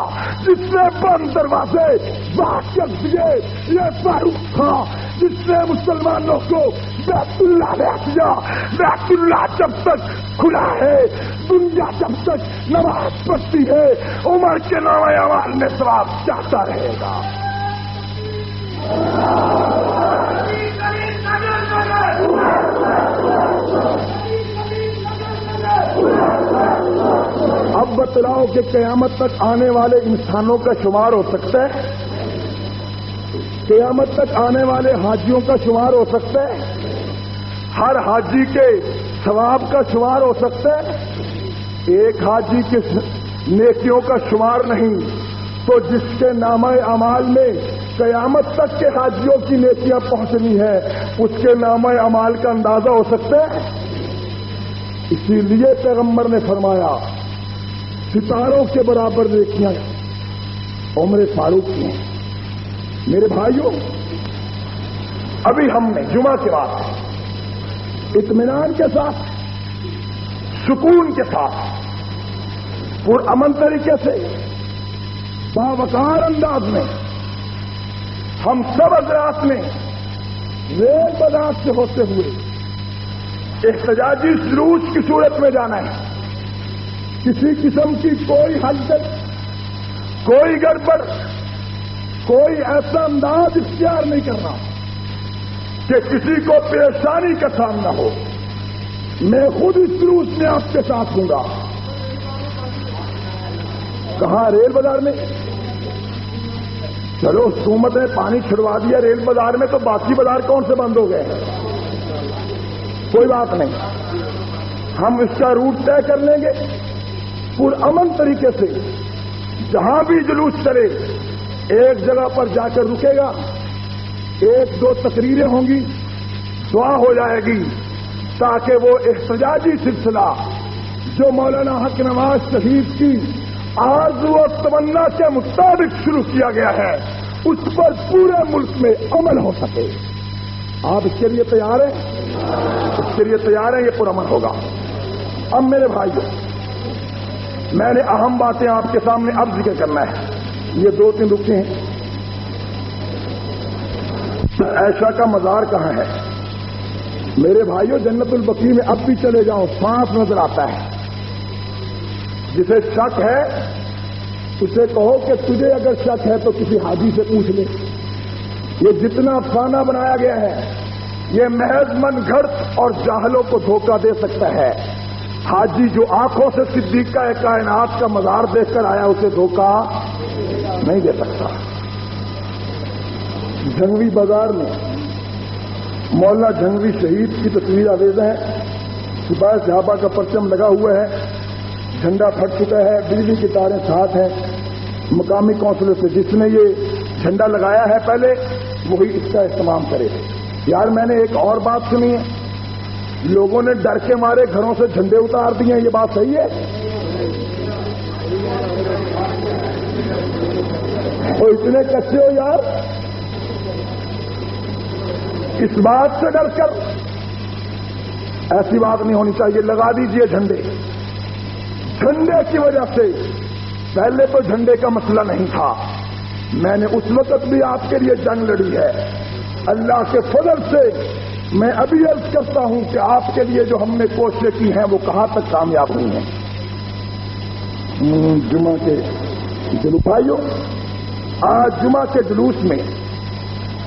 جس نے بند دروازے باہر کر دیے، یہ فاروق تھا جس نے مسلمانوں کو بیت اللہ لے دیا۔ بیت اللہ جب تک کھلا ہے، دنیا جب تک نماز پڑھتی ہے، عمر کے نامہ اعمال میں ثواب جاتا رہے گا۔ اب بتلاؤ کہ قیامت تک آنے والے انسانوں کا شمار ہو سکتا ہے؟ قیامت تک آنے والے حاجیوں کا شمار ہو سکتا ہے؟ ہر حاجی کے ثواب کا شمار ہو سکتا ہے؟ ایک حاجی کے نیکیوں کا شمار نہیں تو جس کے نامہ اعمال میں قیامت تک کے حاجیوں کی نیکیاں پہنچنی ہے، اس کے نامہ اعمال کا اندازہ ہو سکتا ہے؟ اسی لیے پیغمبر نے فرمایا ستاروں کے برابر نیکیاں عمر فاروق کی ہیں۔ میرے بھائیوں، ابھی ہم نے جمعہ کے بعد اطمینان کے ساتھ سکون کے ساتھ پرامن طریقے سے باوقار انداز میں ہم سب حضرات نے ریل بازار سے ہوتے ہوئے احتجاجی جلوس کی صورت میں جانا ہے. کسی قسم کی کوئی حلچل، کوئی گڑبڑ، کوئی ایسا انداز اختیار نہیں کرنا کہ کسی کو پریشانی کا سامنا ہو. میں خود اس جلوس میں آپ کے ساتھ ہوں گا. کہاں؟ ریل بازار میں. چلو حکومت نے پانی چھڑوا دیا ریل بازار میں، تو باقی بازار کون سے بند ہو گئے؟ کوئی بات نہیں، ہم اس کا روٹ طے کر لیں گے پرامن طریقے سے. جہاں بھی جلوس چلے ایک جگہ پر جا کر رکے گا، ایک دو تقریریں ہوں گی، دعا ہو جائے گی، تاکہ وہ احتجاجی سلسلہ جو مولانا حق نواز شریف کی آرزو و تمنا کے مطابق شروع کیا گیا ہے اس پر پورے ملک میں عمل ہو سکے. آپ اس کے لیے تیار ہیں؟ اس کے لیے تیار ہیں؟ یہ پرامن ہوگا. اب میرے بھائیوں، میں نے اہم باتیں آپ کے سامنے اب ذکر کرنا ہے. یہ 2-3 رکے ہیں. عائشہ کا مزار کہاں ہے؟ میرے بھائیوں، جنت البقیع میں اب بھی چلے جاؤ، سانپ نظر آتا ہے. جسے شک ہے اسے کہو کہ تجھے اگر شک ہے تو کسی حاجی سے پوچھ لے. یہ جتنا افسانہ بنایا گیا ہے یہ محض من گھڑت اور جاہلوں کو دھوکہ دے سکتا ہے. حاجی جو آنکھوں سے صدیقہ کائنات کا مزار دیکھ کر آیا اسے دھوکہ نہیں دے سکتا. جھنگوی بازار میں مولانا جھنگوی شہید کی تصویر آویز ہے. سپاہی صحابہ کا پرچم لگا ہوا ہے، جھنڈا پھٹ چکا ہے، بجلی کی تاریں ساتھ ہیں. مقامی کونسلر سے جس نے یہ جھنڈا لگایا ہے پہلے وہی اس کا اہتمام کرے. یار میں نے ایک اور بات سنی ہے، لوگوں نے ڈر کے مارے گھروں سے جھنڈے اتار دیے. یہ بات صحیح ہے؟ اور اتنے کچے ہو یار، اس بات سے ڈر کر ایسی بات نہیں ہونی چاہیے. لگا دیجئے جھنڈے. جھنڈے کی وجہ سے پہلے تو جھنڈے کا مسئلہ نہیں تھا. میں نے اس وقت بھی آپ کے لیے جنگ لڑی ہے. اللہ کے فضل سے میں ابھی عرض کرتا ہوں کہ آپ کے لیے جو ہم نے کوششیں کی ہیں وہ کہاں تک کامیاب ہوئی ہیں. جمعہ کے جلوس بھائیوں، آج جمعہ کے جلوس میں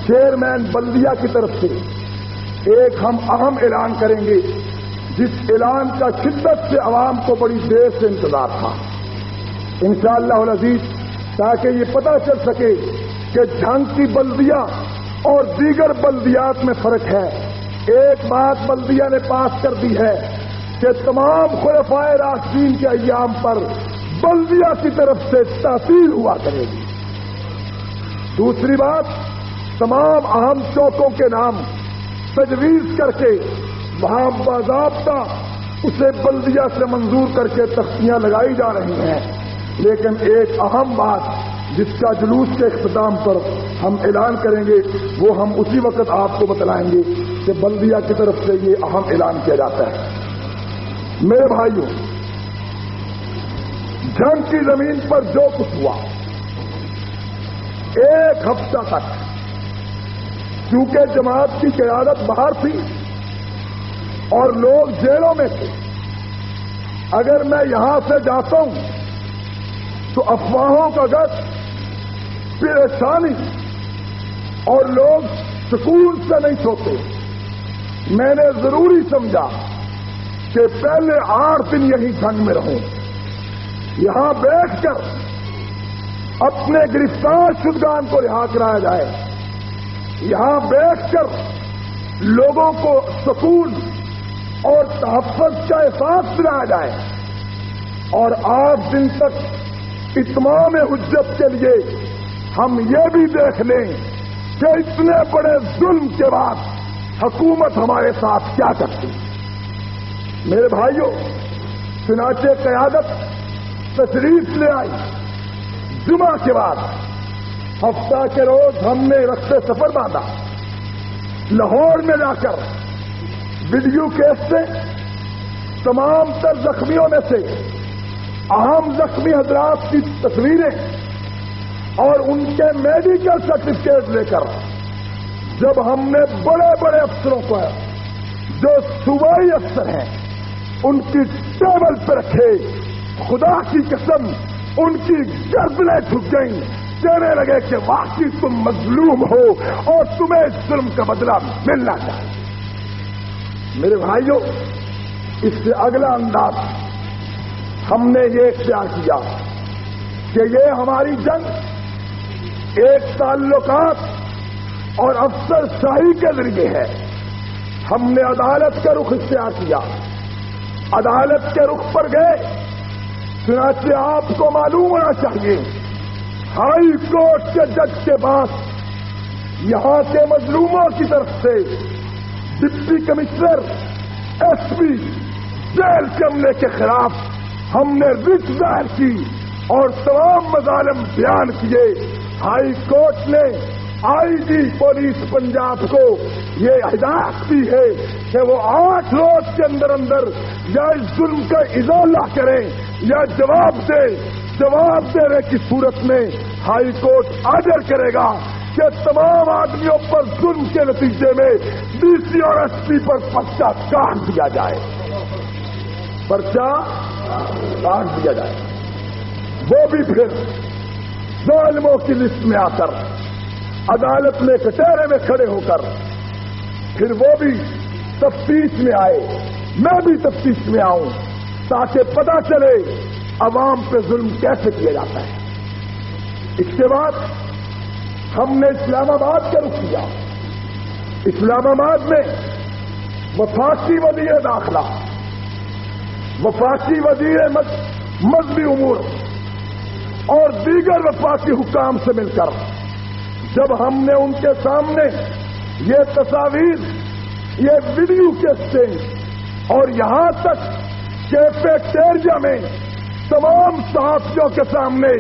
چیئرمین بلدیہ کی طرف سے ایک ہم اہم اعلان کریں گے، جس اعلان کا شدت سے عوام کو بڑی دیر سے انتظار تھا. انشاءاللہ العزیز، تاکہ یہ پتہ چل سکے کہ جھنگ کی بلدیہ اور دیگر بلدیات میں فرق ہے. ایک بات بلدیہ نے پاس کر دی ہے کہ تمام خلفائے راشدین کے ایام پر بلدیہ کی طرف سے تحصیل ہوا کرے گی. دوسری بات، تمام اہم چوکوں کے نام تجویز کر کے وہاں باضابطہ اسے بلدیہ سے منظور کر کے تختیاں لگائی جا رہی ہیں. لیکن ایک اہم بات جس کا جلوس کے اختتام پر ہم اعلان کریں گے وہ ہم اسی وقت آپ کو بتلائیں گے کہ بلدیہ کی طرف سے یہ اہم اعلان کیا جاتا ہے. میرے بھائیوں، جنگ کی زمین پر جو کچھ ہوا ایک ہفتہ تک، کیونکہ جماعت کی قیادت باہر تھی اور لوگ جیلوں میں تھے، اگر میں یہاں سے جاتا ہوں تو افواہوں کا گرد، پریشانی اور لوگ سکون سے نہیں سوتے. میں نے ضروری سمجھا کہ پہلے 8 دن یہی جنگ میں رہوں، یہاں بیٹھ کر اپنے گرفتار شدگان کو رہا کرایا جائے، یہاں بیٹھ کر لوگوں کو سکون اور تحفظ کا احساس دلایا جائے، اور 8 دن تک اتمام حجت کے لیے ہم یہ بھی دیکھ لیں کہ اتنے بڑے ظلم کے بعد حکومت ہمارے ساتھ کیا کرتی. میرے بھائیوں، چنانچہ قیادت تشریف لے آئی. جمعہ کے بعد ہفتہ کے روز ہم نے رخت سفر باندھا. لاہور میں جا کر ویڈیو کیس سے تمام تر زخمیوں میں سے اہم زخمی حضرات کی تصویریں اور ان کے میڈیکل سرٹیفکیٹ لے کر جب ہم نے بڑے بڑے افسروں کو جو صوبائی افسر ہیں ان کی ٹیبل پہ رکھے، خدا کی قسم ان کی گردنیں جھک گئیں، کہنے لگے کہ واقعی تم مظلوم ہو اور تمہیں اس ظلم کا بدلہ ملنا چاہیے۔ میرے بھائیوں، اس سے اگلا انداز ہم نے یہ اختیار کیا کہ یہ ہماری جنگ ایک تعلقات اور افسر شاہی کے ذریعے ہے۔ ہم نے عدالت کا رخ اختیار کیا، عدالت کے رخ پر گئے۔ چنانچہ آپ کو معلوم ہونا چاہیے ہائی کورٹ کے جج کے پاس یہاں کے مظلوموں کی طرف سے deputy commissioner, S P, jail کے عملے کے خلاف ہم نے رٹ دائر کی اور تمام مظالم بیان کیے۔ ہائی کورٹ نے آئی جی پولیس پنجاب کو یہ ہدایت دی ہے کہ وہ 8 روز کے اندر اندر یا اس ظلم کا ازالہ کریں یا جواب دے۔ جواب دینے کی صورت میں ہائی کورٹ آرڈر کرے گا کہ تمام آدمیوں پر ظلم کے نتیجے میں ڈی سی اور ایس پی پر پرچہ کاٹ دیا جائے، پرچہ کاٹ دیا جائے۔ وہ بھی پھر ظالموں کی لسٹ میں آ کر عدالت میں کٹہرے میں کھڑے ہو کر پھر وہ بھی تفتیش میں آئے، میں بھی تفتیش میں آؤں، تاکہ پتہ چلے عوام پہ ظلم کیسے کیا جاتا ہے۔ اس کے بعد ہم نے اسلام آباد کا رخ کیا۔ اسلام آباد میں وفاقی وزیر داخلہ، وفاقی وزیر مذہبی امور اور دیگر وفاقی حکام سے مل کر جب ہم نے ان کے سامنے یہ تصاویر، یہ ویڈیو کیسٹیں اور یہاں تک کیفیٹیریا میں تمام صحافیوں کے سامنے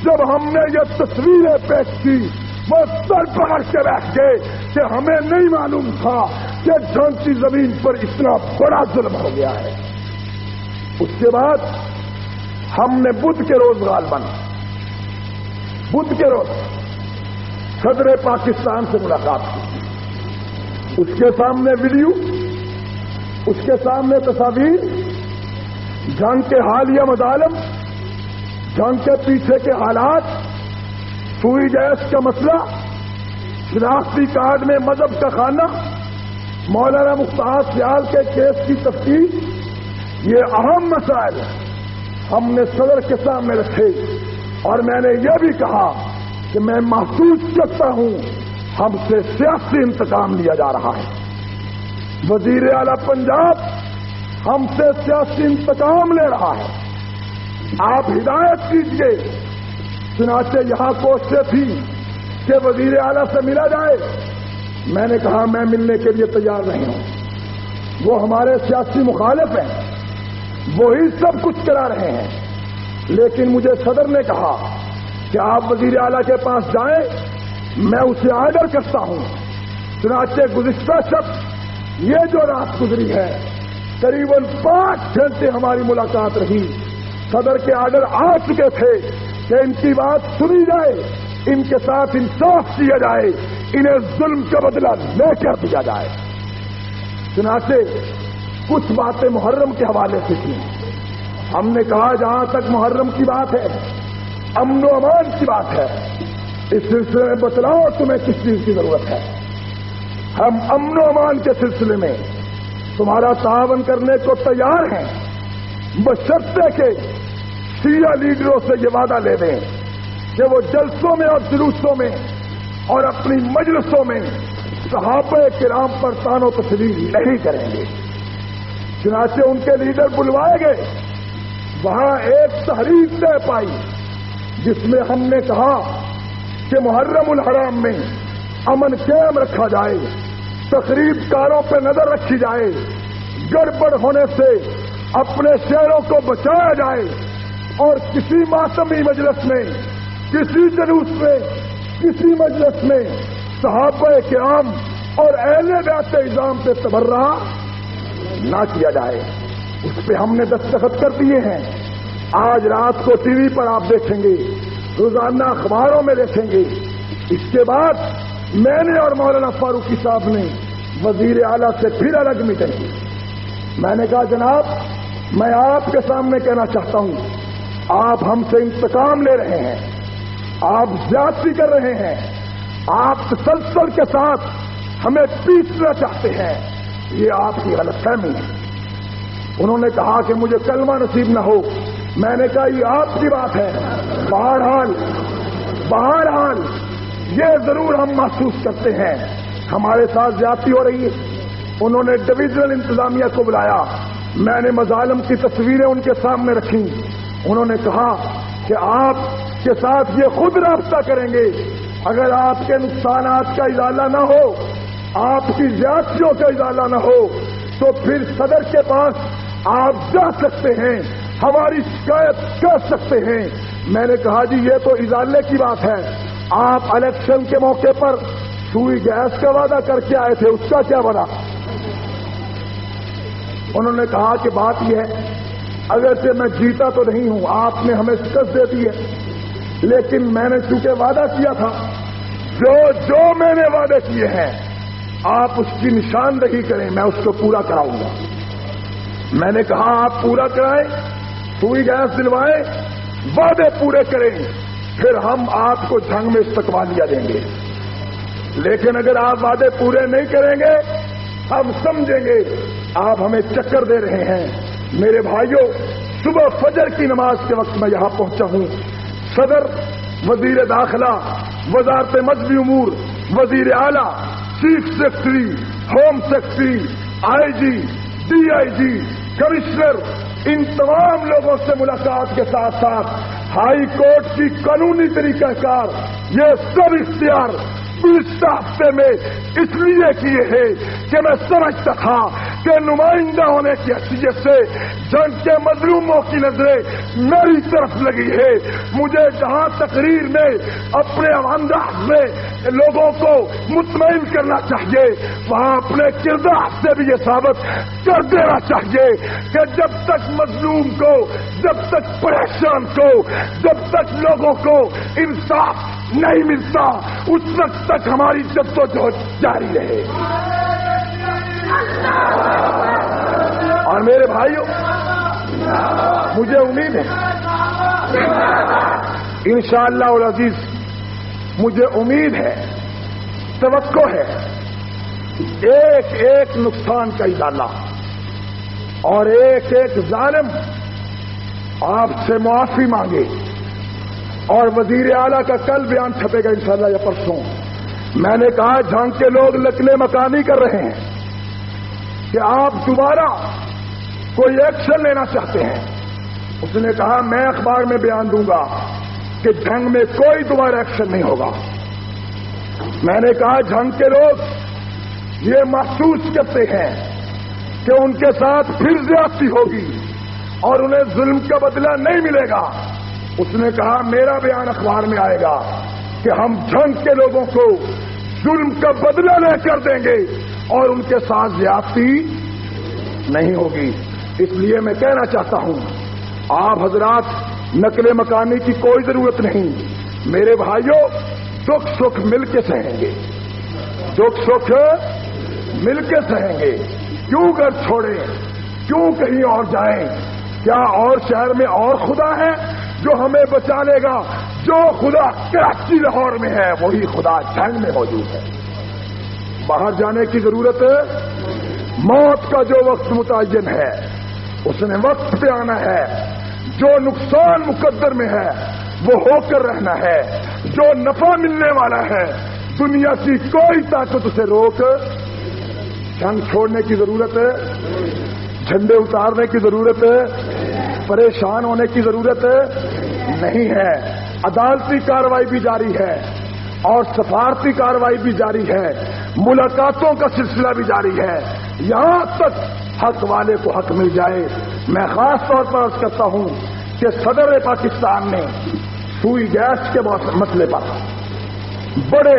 جب ہم نے یہ تصویریں پیش کی، وہ سر پکڑ کے بیٹھ گئے کہ ہمیں نہیں معلوم تھا کہ جھانسی زمین پر اتنا بڑا ظلم ہو گیا ہے۔ اس کے بعد ہم نے بدھ کے روز غالباً بدھ کے روز صدر پاکستان سے ملاقات کی۔ اس کے سامنے ویڈیو، اس کے سامنے تصاویر، جنگ کے حالیہ مظالم، جنگ کے پیچھے کے حالات، سوئی گیس کا مسئلہ، شناختی کارڈ میں مذہب کا خانہ، مولانا مختار سیال کے کیس کی تفتیش، یہ اہم مسائل ہم نے صدر کے سامنے رکھے اور میں نے یہ بھی کہا کہ میں محسوس کرتا ہوں ہم سے سیاسی انتقام لیا جا رہا ہے۔ وزیر اعلی پنجاب ہم سے سیاسی انتقام لے رہا ہے، آپ ہدایت کیجیے۔ چنانچہ یہاں کوششیں تھی کہ وزیر اعلی سے ملا جائے، میں نے کہا میں ملنے کے لیے تیار نہیں ہوں، وہ ہمارے سیاسی مخالف ہیں، وہی سب کچھ کرا رہے ہیں۔ لیکن مجھے صدر نے کہا کہ آپ وزیر اعلیٰ کے پاس جائیں، میں اسے آرڈر کرتا ہوں۔ چنانچہ گزشتہ شب یہ جو رات گزری ہے قریباً 5 گھنٹے ہماری ملاقات رہی۔ صدر کے آرڈر آ چکے تھے کہ ان کی بات سنی جائے، ان کے ساتھ انصاف کیا جائے، انہیں ظلم کا بدلہ لے کر دیا جائے۔ چنانچہ کچھ باتیں محرم کے حوالے سے تھیں۔ ہم نے کہا جہاں تک محرم کی بات ہے، امن و امان کی بات ہے، اس سلسلے میں بتلاؤ تمہیں کس چیز کی ضرورت ہے۔ ہم امن و امان کے سلسلے میں تمہارا تعاون کرنے کو تیار ہیں، بشرطے کہ شیعہ لیڈروں سے یہ وعدہ لے دیں کہ وہ جلسوں میں اور جلوسوں میں اور اپنی مجلسوں میں صحابہ کرام پر طعن و تشدید نہیں کریں گے۔ چنانچہ ان کے لیڈر بلوائے گئے، وہاں ایک تحریک طے پائی جس میں ہم نے کہا کہ محرم الحرام میں امن قائم رکھا جائے، تقریب کاروں پہ نظر رکھی جائے، گڑبڑ ہونے سے اپنے شہروں کو بچایا جائے اور کسی ماتمی مجلس میں، کسی جلوس میں، کسی مجلس میں صحابہ کرام اور اہل بیت اعظام سے تبرہ نہ کیا جائے۔ اس پہ ہم نے دستخط کر دیے ہیں. آج رات کو ٹی وی پر آپ دیکھیں گے, روزانہ اخباروں میں دیکھیں گے. اس کے بعد میں نے اور مولانا فاروقی صاحب نے وزیر اعلیٰ سے پھر الگ میٹنگ کی. میں نے کہا جناب, میں آپ کے سامنے کہنا چاہتا ہوں, آپ ہم سے انتقام لے رہے ہیں, آپ زیادتی کر رہے ہیں, آپ تسلسل کے ساتھ ہمیں پیسنا چاہتے ہیں, یہ آپ کی غلط فہمی ہے. انہوں نے کہا کہ مجھے کلمہ نصیب نہ ہو. میں نے کہا یہ آپ کی بات ہے. بہرحال یہ ضرور ہم محسوس کرتے ہیں ہمارے ساتھ زیادتی ہو رہی ہے. انہوں نے ڈویژنل انتظامیہ کو بلایا, میں نے مظالم کی تصویریں ان کے سامنے رکھی. انہوں نے کہا کہ آپ کے ساتھ یہ خود رابطہ کریں گے, اگر آپ کے نقصانات کا ازالہ نہ ہو, آپ کی زیادتیوں کا ازالہ نہ ہو, تو پھر صدر کے پاس آپ جا سکتے ہیں, ہماری شکایت کر سکتے ہیں. میں نے کہا جی یہ تو ازالے کی بات ہے, آپ الیکشن کے موقع پر سوئی گیس کا وعدہ کر کے آئے تھے, اس کا کیا بنا؟ انہوں نے کہا کہ بات یہ ہے, اگرچہ میں جیتا تو نہیں ہوں, آپ نے ہمیں شکست دے دی ہے, لیکن میں نے چونکہ وعدہ کیا تھا, جو میں نے وعدے کیے ہیں آپ اس کی نشاندہی کریں, میں اس کو پورا کراؤں گا. میں نے کہا آپ پورا کرائیں, سوئی گیس دلوائیں, وعدے پورے کریں, پھر ہم آپ کو جنگ میں استقبالیہ دیں گے. لیکن اگر آپ وعدے پورے نہیں کریں گے ہم سمجھیں گے آپ ہمیں چکر دے رہے ہیں. میرے بھائیوں, صبح فجر کی نماز کے وقت میں یہاں پہنچا ہوں. صدر, وزیر داخلہ, وزارت مذہبی امور, وزیر اعلیٰ, chief secretary, home secretary, I G, D I G, commissioner, ان تمام لوگوں سے ملاقات کے ساتھ ساتھ ہائی کورٹ کی قانونی طریقہ کار, یہ سب اختیار گزشتہ ہفتے میں اس لیے کیے ہیں کہ میں سمجھتا تھا کہ نمائندہ ہونے کی حیثیت سے جنگ کے مظلوموں کی نظریں میری طرف لگی ہے. مجھے جہاں تقریر میں اپنے انداز میں لوگوں کو مطمئن کرنا چاہیے, وہاں اپنے کردار سے بھی یہ ثابت کر دینا چاہیے کہ جب تک مظلوم کو, جب تک پریشان کو, جب تک لوگوں کو انصاف نہیں ملتا, اس وقت تک ہماری جدوجہد جاری رہے. اور میرے بھائیوں, مجھے امید ہے انشاءاللہ العزیز, مجھے امید ہے, توقع ہے, ایک ایک نقصان کا ازالہ اور ایک ایک ظالم آپ سے معافی مانگے. اور وزیر اعلیٰ کا کل بیان چھپے گا انشاءاللہ یا پرسوں. میں نے کہا جھنگ کے لوگ نقلیں مکانی کر رہے ہیں کہ آپ دوبارہ کوئی ایکشن لینا چاہتے ہیں. اس نے کہا میں اخبار میں بیان دوں گا کہ جنگ میں کوئی دوبارہ ایکشن نہیں ہوگا. میں نے کہا جنگ کے لوگ یہ محسوس کرتے ہیں کہ ان کے ساتھ پھر زیادتی ہوگی اور انہیں ظلم کا بدلہ نہیں ملے گا. اس نے کہا میرا بیان اخبار میں آئے گا کہ ہم جنگ کے لوگوں کو ظلم کا بدلہ لے کر دیں گے اور ان کے ساتھ زیادتی نہیں ہوگی. اس لیے میں کہنا چاہتا ہوں آپ حضرات, نقل مکانی کی کوئی ضرورت نہیں. میرے بھائیوں, دکھ سکھ مل کے سہیں گے, دکھ سکھ مل کے سہیں گے. کیوں گھر چھوڑیں, کیوں کہیں اور جائیں؟ کیا اور شہر میں اور خدا ہے جو ہمیں بچا لے گا؟ جو خدا کراچی لاہور میں ہے وہی خدا جنگ میں موجود ہے. باہر جانے کی ضرورت ہے. موت کا جو وقت متعین ہے اس نے وقت پہ آنا ہے. جو نقصان مقدر میں ہے وہ ہو کر رہنا ہے. جو نفع ملنے والا ہے دنیا کی کوئی طاقت اسے روک. جنگ چھوڑنے کی ضرورت ہے, جھنڈے اتارنے کی ضرورت ہے, پریشان ہونے کی ضرورت نہیں ہے. عدالتی کارروائی بھی جاری ہے اور سفارتی کارروائی بھی جاری ہے, ملاقاتوں کا سلسلہ بھی جاری ہے, یہاں تک حق والے کو حق مل جائے. میں خاص طور پر عرض کرتا ہوں کہ صدر پاکستان نے سوئی گیس کے مسئلے پر بڑے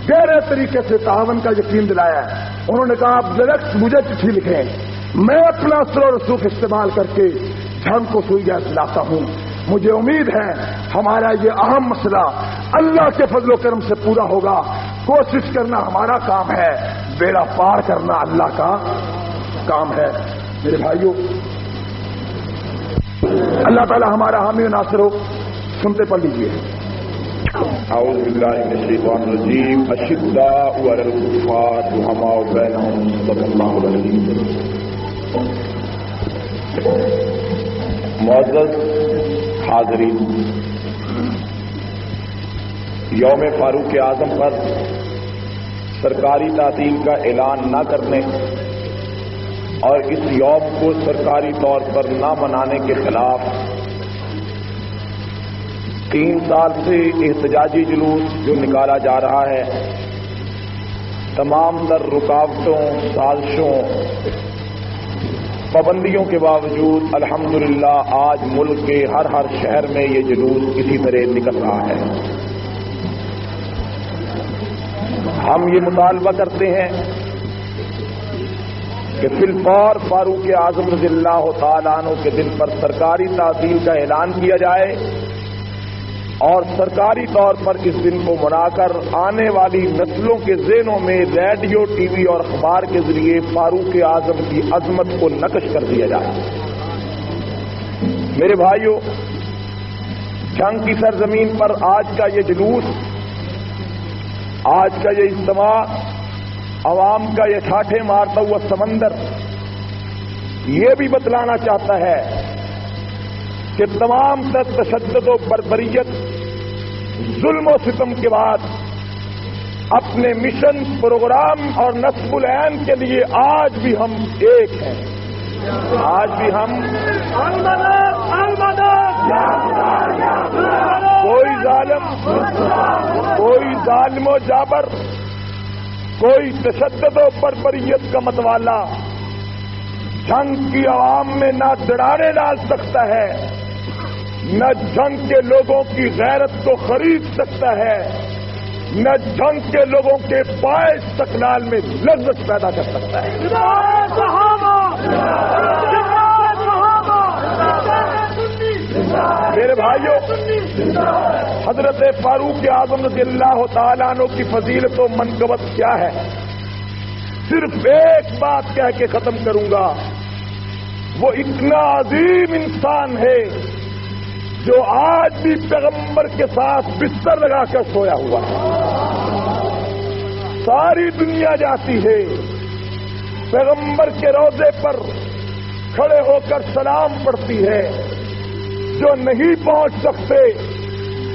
گہرے طریقے سے تعاون کا یقین دلایا ہے. انہوں نے کہا آپ ڈائریکٹ مجھے چٹھی لکھیں میں اپنا اثر و رسوخ استعمال کر کے جھنگ کو سوئی گیس لاتا ہوں. مجھے امید ہے ہمارا یہ اہم مسئلہ اللہ کے فضل و کرم سے پورا ہوگا. کوشش کرنا ہمارا کام ہے, بیڑا پار کرنا اللہ کا کام ہے. میرے بھائیوں, اللہ تعالی ہمارا حامی و ناصر ہو. سنتے پڑھ لیجیے. اعوذ باللہ من الشیطان الرجیم. اشداء علی الکفار رحماء بینہم صدق اللہ العظیم. معزز حاضرین, یوم فاروق اعظم پر سرکاری تعطیل کا اعلان نہ کرنے اور اس یوم کو سرکاری طور پر نہ منانے کے خلاف 3 سال سے احتجاجی جلوس جو نکالا جا رہا ہے, تمام تر رکاوٹوں, سازشوں, پابندیوں کے باوجود الحمدللہ آج ملک کے ہر شہر میں یہ جلوس اسی طرح نکل رہا ہے. ہم یہ مطالبہ کرتے ہیں کہ فی الفور فاروق اعظم رضی اللہ تعالیٰ عنہ کے دن پر سرکاری تعطیل کا اعلان کیا جائے اور سرکاری طور پر اس دن کو منا کر آنے والی نسلوں کے ذہنوں میں ریڈیو, ٹی وی اور اخبار کے ذریعے فاروق اعظم کی عظمت کو نقش کر دیا جائے. میرے بھائیوں, جنگ کی سرزمین پر آج کا یہ جلوس, آج کا یہ اجتماع, عوام کا یہ ٹھاٹھے مارتا ہوا سمندر یہ بھی بتلانا چاہتا ہے کہ تمام تر تشدد و بربریت, ظلم و ستم کے بعد اپنے مشن, پروگرام اور نصب العین کے لیے آج بھی ہم ایک ہیں. آج بھی ہم کوئی ظالم و جابر, کوئی تشدد و بربریت کا متوالا جنگ کی عوام میں نہ دڑانے ڈال سکتا ہے, نہ جنگ کے لوگوں کی غیرت کو خرید سکتا ہے, نہ جنگ کے لوگوں کے پائے استقلال میں لذت پیدا کر سکتا ہے. میرے بھائیوں, حضرت فاروق اعظم رضی اللہ تعالیٰ عنہ کی فضیلت و منقبت کیا ہے, صرف ایک بات کہہ کے ختم کروں گا. وہ اتنا عظیم انسان ہے جو آج بھی پیغمبر کے ساتھ بستر لگا کر سویا ہوا ہے. ساری دنیا جاتی ہے, پیغمبر کے روضے پر کھڑے ہو کر سلام پڑھتی ہے. جو نہیں پہنچ سکتے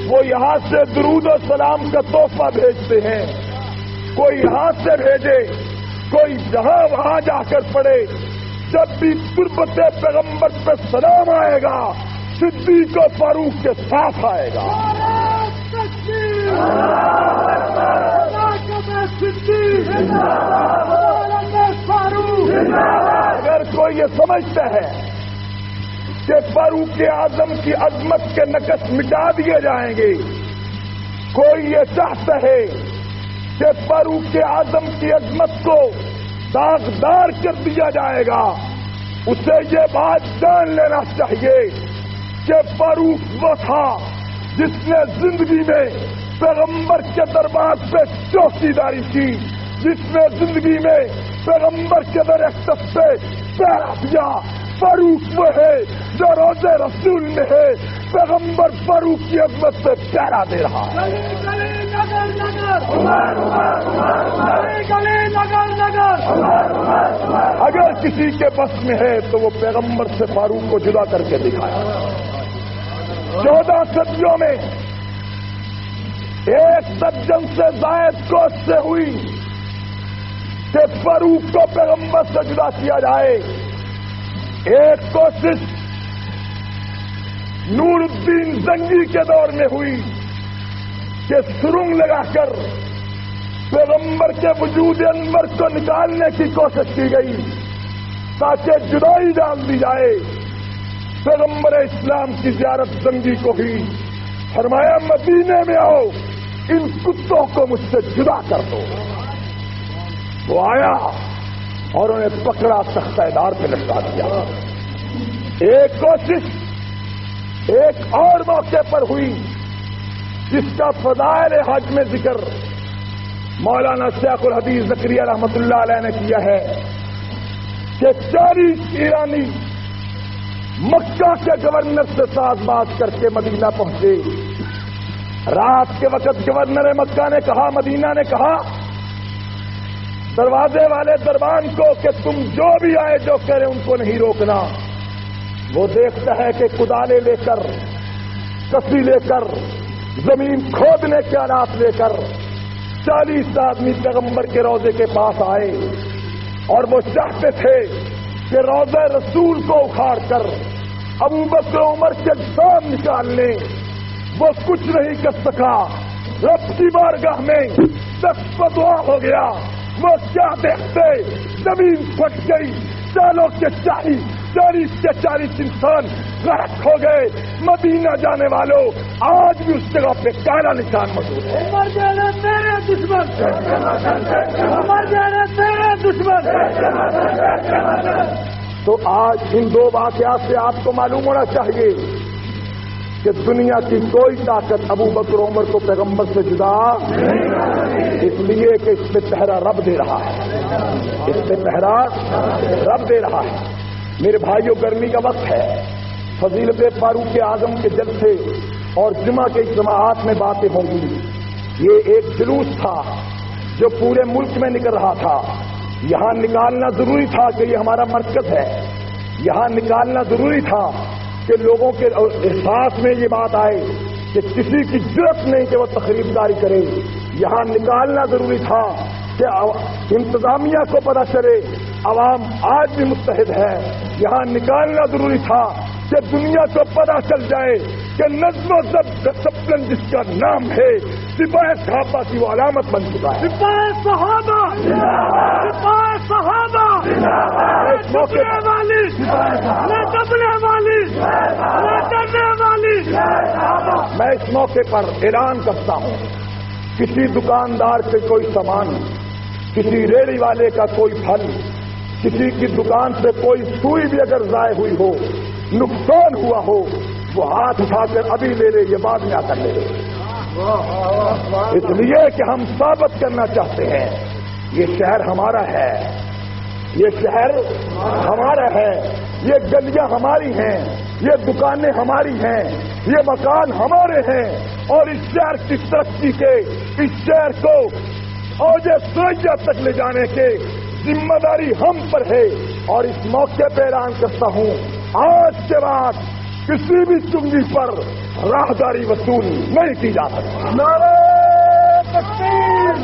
وہ یہاں سے درود و سلام کا تحفہ بھیجتے ہیں. کوئی یہاں سے بھیجے, کوئی جہاں وہاں جا کر پڑے. جب بھی تربت پیغمبر پہ سلام آئے گا, صدیق و فاروق کے ساتھ آئے گا. اگر کوئی یہ سمجھتا ہے کہ فاروق اعظم کی عظمت کے نقش مٹا دیے جائیں گے, کوئی یہ چاہتا ہے کہ فاروق اعظم کی عظمت کو داغدار کر دیا جائے گا, اسے یہ بات جان لینا چاہیے کہ فاروق وہ تھا جس نے زندگی میں پیغمبر کے دربار پہ چوکیداری کی, جس نے زندگی میں پیغمبر کے در اقدس پہ پہرا دیا. فاروق وہ ہے جو روزے رسول میں ہے, پیغمبر فاروق کی عظمت سے پہرا دے رہا ہے. اگر کسی کے بس میں ہے تو وہ پیغمبر سے فاروق کو جدا کر کے دکھائے. 14 صدیوں میں ایک درجن سے زائد کوشش سے ہوئی کہ فاروق کو پیغمبر سے جدا کیا جائے. ایک کوشش نور الدین زنگی کے دور میں ہوئی کہ سرنگ لگا کر پیغمبر کے وجود انور کو نکالنے کی کوشش کی گئی تاکہ جدائی ڈال دی جائے. پیغمبر اسلام کی زیارت زنگی کو ہی فرمایا مدینے میں آؤ, ان کتوں کو مجھ سے جدا کر دو. وہ آیا, اور انہیں پکڑا تختہ دار پہ لٹکا دیا. ایک کوشش ایک اور موقع پر ہوئی جس کا فضائل حج میں ذکر مولانا شیخ الحدیث زکریا رحمۃ اللہ علیہ نے کیا ہے کہ 40 ایرانی مکہ کے گورنر سے ساز باز کر کے مدینہ پہنچے. رات کے وقت گورنر مکہ نے کہا، مدینہ نے کہا دروازے والے دربان کو کہ تم جو بھی آئے جو کہہ رہے ان کو نہیں روکنا. وہ دیکھتا ہے کہ کدالے لے کر، کسی لے کر، زمین کھودنے کے آلات لے کر 40 آدمی پیغمبر کے روضے کے پاس آئے اور وہ چاہتے تھے کہ روضہ رسول کو اکھاڑ کر ابو بکر عمر کے اجسام نکال لیں. وہ کچھ نہیں کر سکا. رب کی بارگاہ میں سخت دعا ہو گیا. وہ کیا دیکھتے زمین پھٹ گئی. سالوں کے 40 انسان غرق ہو گئے. مدینہ جانے والوں آج بھی اس جگہ پہ کالا نشان موجود ہے. مر جانا تیرے دشمن، مر جانا تیرے دشمن. تو آج ان دو واقعات سے آپ کو معلوم ہونا چاہیے کہ دنیا کی کوئی طاقت ابو بکر عمر کو پیغمبر سے جدا اس لیے کہ اس پہ پہرا رب دے رہا ہے. اس پہ پہرا رب دے رہا ہے. میرے بھائیوں، گرمی کا وقت ہے. فضیلت فاروق اعظم کے جلسے اور جمعہ کے اجتماعات میں باتیں ہوں گی. یہ ایک جلوس تھا جو پورے ملک میں نکل رہا تھا. یہاں نکالنا ضروری تھا کہ یہ ہمارا مرکز ہے. یہاں نکالنا ضروری تھا کہ لوگوں کے احساس میں یہ بات آئے کہ کسی کی ضرورت نہیں کہ وہ تقریب داری کرے. یہاں نکالنا ضروری تھا کہ انتظامیہ کو پتہ چلے عوام آج بھی متحد ہے. یہاں نکالنا ضروری تھا کہ دنیا کو پتہ چل جائے کہ نظم و ڈسپلن جس کا نام ہے سپاہ صحابہ کی وہ علامت بن چکا ہے. سپاہ صحابہ، سپاہ صحابہ، نہ ڈبنے والی، نہ ڈبنے والی، نہ ڈرنے والی. میں اس موقع پر اعلان کرتا ہوں، کسی دکاندار سے کوئی سامان، کسی ریڑھی والے کا کوئی پھل، کسی کی دکان سے کوئی سوئی بھی اگر ضائع ہوئی ہو، نقصان ہوا ہو، وہ ہاتھ اٹھا کر ابھی لے لے، یہ بعد میں آ کر لے لے. اس لیے کہ ہم ثابت کرنا چاہتے ہیں یہ شہر ہمارا ہے، یہ شہر ہمارا ہے، یہ گلیاں ہماری ہیں، یہ دکانیں ہماری ہیں، یہ مکان ہمارے ہیں. اور اس شہر کی ترقی کے، اس شہر کو اوج سریا تک لے جانے کے ذمہ داری ہم پر ہے. اور اس موقع پہ اعلان کرتا ہوں، آج کے بعد کسی بھی چنگی پر راہداری وصول نہیں کی جا سکتی. نعرہ تکبیر،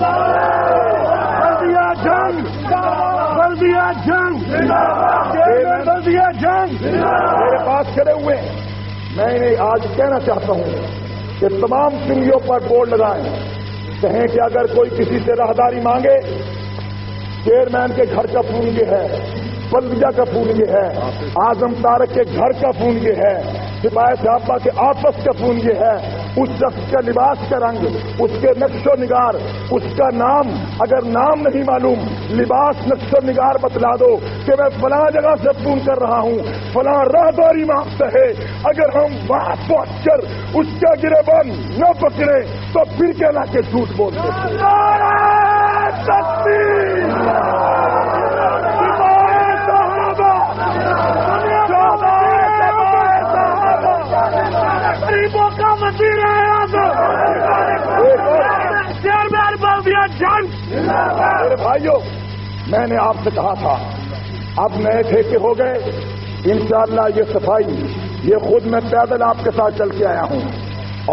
بلدیہ جنگ، بلدیہ جنگ، بلدیہ جنگ. میرے پاس کھڑے ہوئے میں انہیں آج کہنا چاہتا ہوں کہ تمام چنگیوں پر بورڈ لگائیں، کہیں کہ اگر کوئی کسی سے راہداری مانگے، چیئرمین کے گھر کا فون یہ ہے، بلدیہ کا فون یہ ہے، اعظم طارق کے گھر کا فون یہ ہے، سپاہ صحابہ کے آپس کا فون یہ ہے. اس شخص کا لباس کا رنگ، اس کے نقش و نگار، اس کا نام، اگر نام نہیں معلوم لباس نقش و نگار بتلا دو کہ میں فلاں جگہ سے فون کر رہا ہوں، فلاں راہداری مانگتا ہے. اگر ہم وہاں پہنچ کر اس کا گریبان نہ پکڑے تو پھر کہنا کہ جھوٹ بولتے. غریبوں کا وزیر اعظم چیئرمین بلدیہ جنگ. میرے بھائیوں، میں نے آپ سے کہا تھا اب نئے ٹھیکے ہو گئے. انشاءاللہ یہ صفائی یہ خود میں پیدل آپ کے ساتھ چل کے آیا ہوں،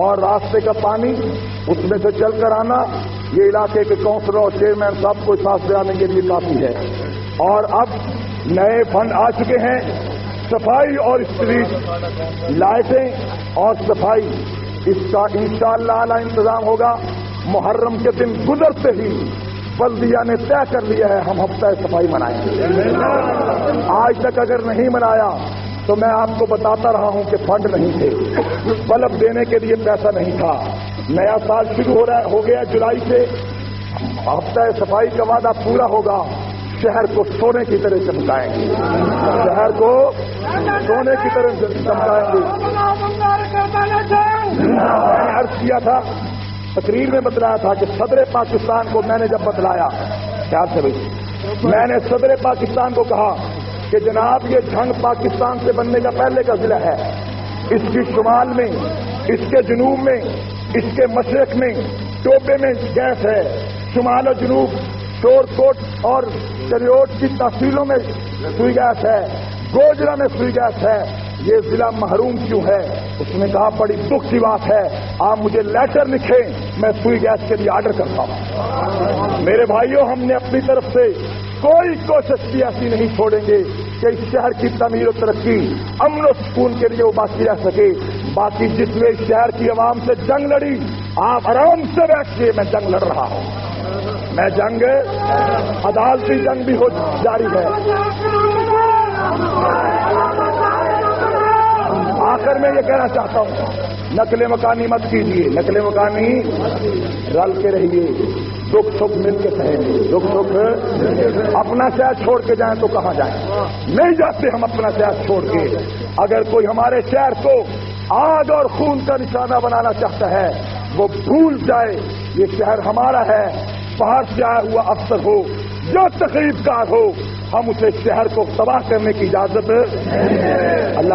اور راستے کا پانی اس میں سے چل کر آنا یہ علاقے کے کونسلر اور چیئرمین صاحب کو ساتھ دلانے کے لیے کافی ہے. اور اب نئے فنڈ آ چکے ہیں، صفائی اور اسٹریٹ لائٹیں اور صفائی، اس کا انشاءاللہ اعلیٰ انتظام ہوگا. محرم کے دن گزرتے ہی بلدیہ نے طے کر لیا ہے ہم ہفتہ صفائی منائیں گے. آج تک اگر نہیں منایا تو میں آپ کو بتاتا رہا ہوں کہ فنڈ نہیں تھے، بلب دینے کے لیے پیسہ نہیں تھا. نیا سال شروع ہو گیا جولائی سے، ہفتہ صفائی کا وعدہ پورا ہوگا. شہر کو سونے کی طرح چمکائیں گے، شہر کو سونے کی طرح چمکائیں گے۔ میں نے عرض کیا تھا، تقریر میں بتلایا تھا کہ صدر پاکستان کو میں نے جب بتلایا، کیا سے بھائی میں نے صدر پاکستان کو کہا کہ جناب یہ جنگ پاکستان سے بننے کا پہلے کا ضلع ہے، اس کی شمال میں، اس کے جنوب میں، اس کے مشرق میں ٹوبے میں گیس ہے، شمال و جنوب شور کوٹ اور چریوٹ کی تحصیلوں میں سوئی گیس ہے، گوجرا میں سوئی گیس ہے، یہ ضلع محروم کیوں ہے؟ اس نے کہا بڑی دکھ کی بات ہے، آپ مجھے لیٹر لکھیں، میں سوئی گیس کے لیے آرڈر کرتا ہوں۔ میرے بھائیوں، ہم نے اپنی طرف سے کوئی کوشش بھی ایسی نہیں چھوڑیں گے کہ اس شہر کی تعمیر و ترقی، امن و سکون کے لیے وہ باقی رہ سکے۔ باقی جس نے اس شہر کی عوام سے جنگ لڑی، آپ آرام سے بیٹھیے، میں جنگ لڑ رہا ہوں، میں جنگ عدالتی جنگ بھی ہو جاری ہے۔ آخر میں یہ کہنا چاہتا ہوں، نقل مکانی مت کیجیے، نقل مکانی رل کے رہیے، دکھ سکھ مل کے سہیں گے، دکھ سکھ اپنا شہر چھوڑ کے جائیں تو کہاں جائیں؟ نہیں جاتے ہم اپنا شہر چھوڑ کے۔ اگر کوئی ہمارے شہر کو آگ اور خون کا نشانہ بنانا چاہتا ہے، وہ بھول جائے یہ شہر ہمارا ہے، باہر سے آیا ہوا افسر ہو جو تقریب کار ہو، ہم اسے شہر کو تباہ کرنے کی اجازت اللہ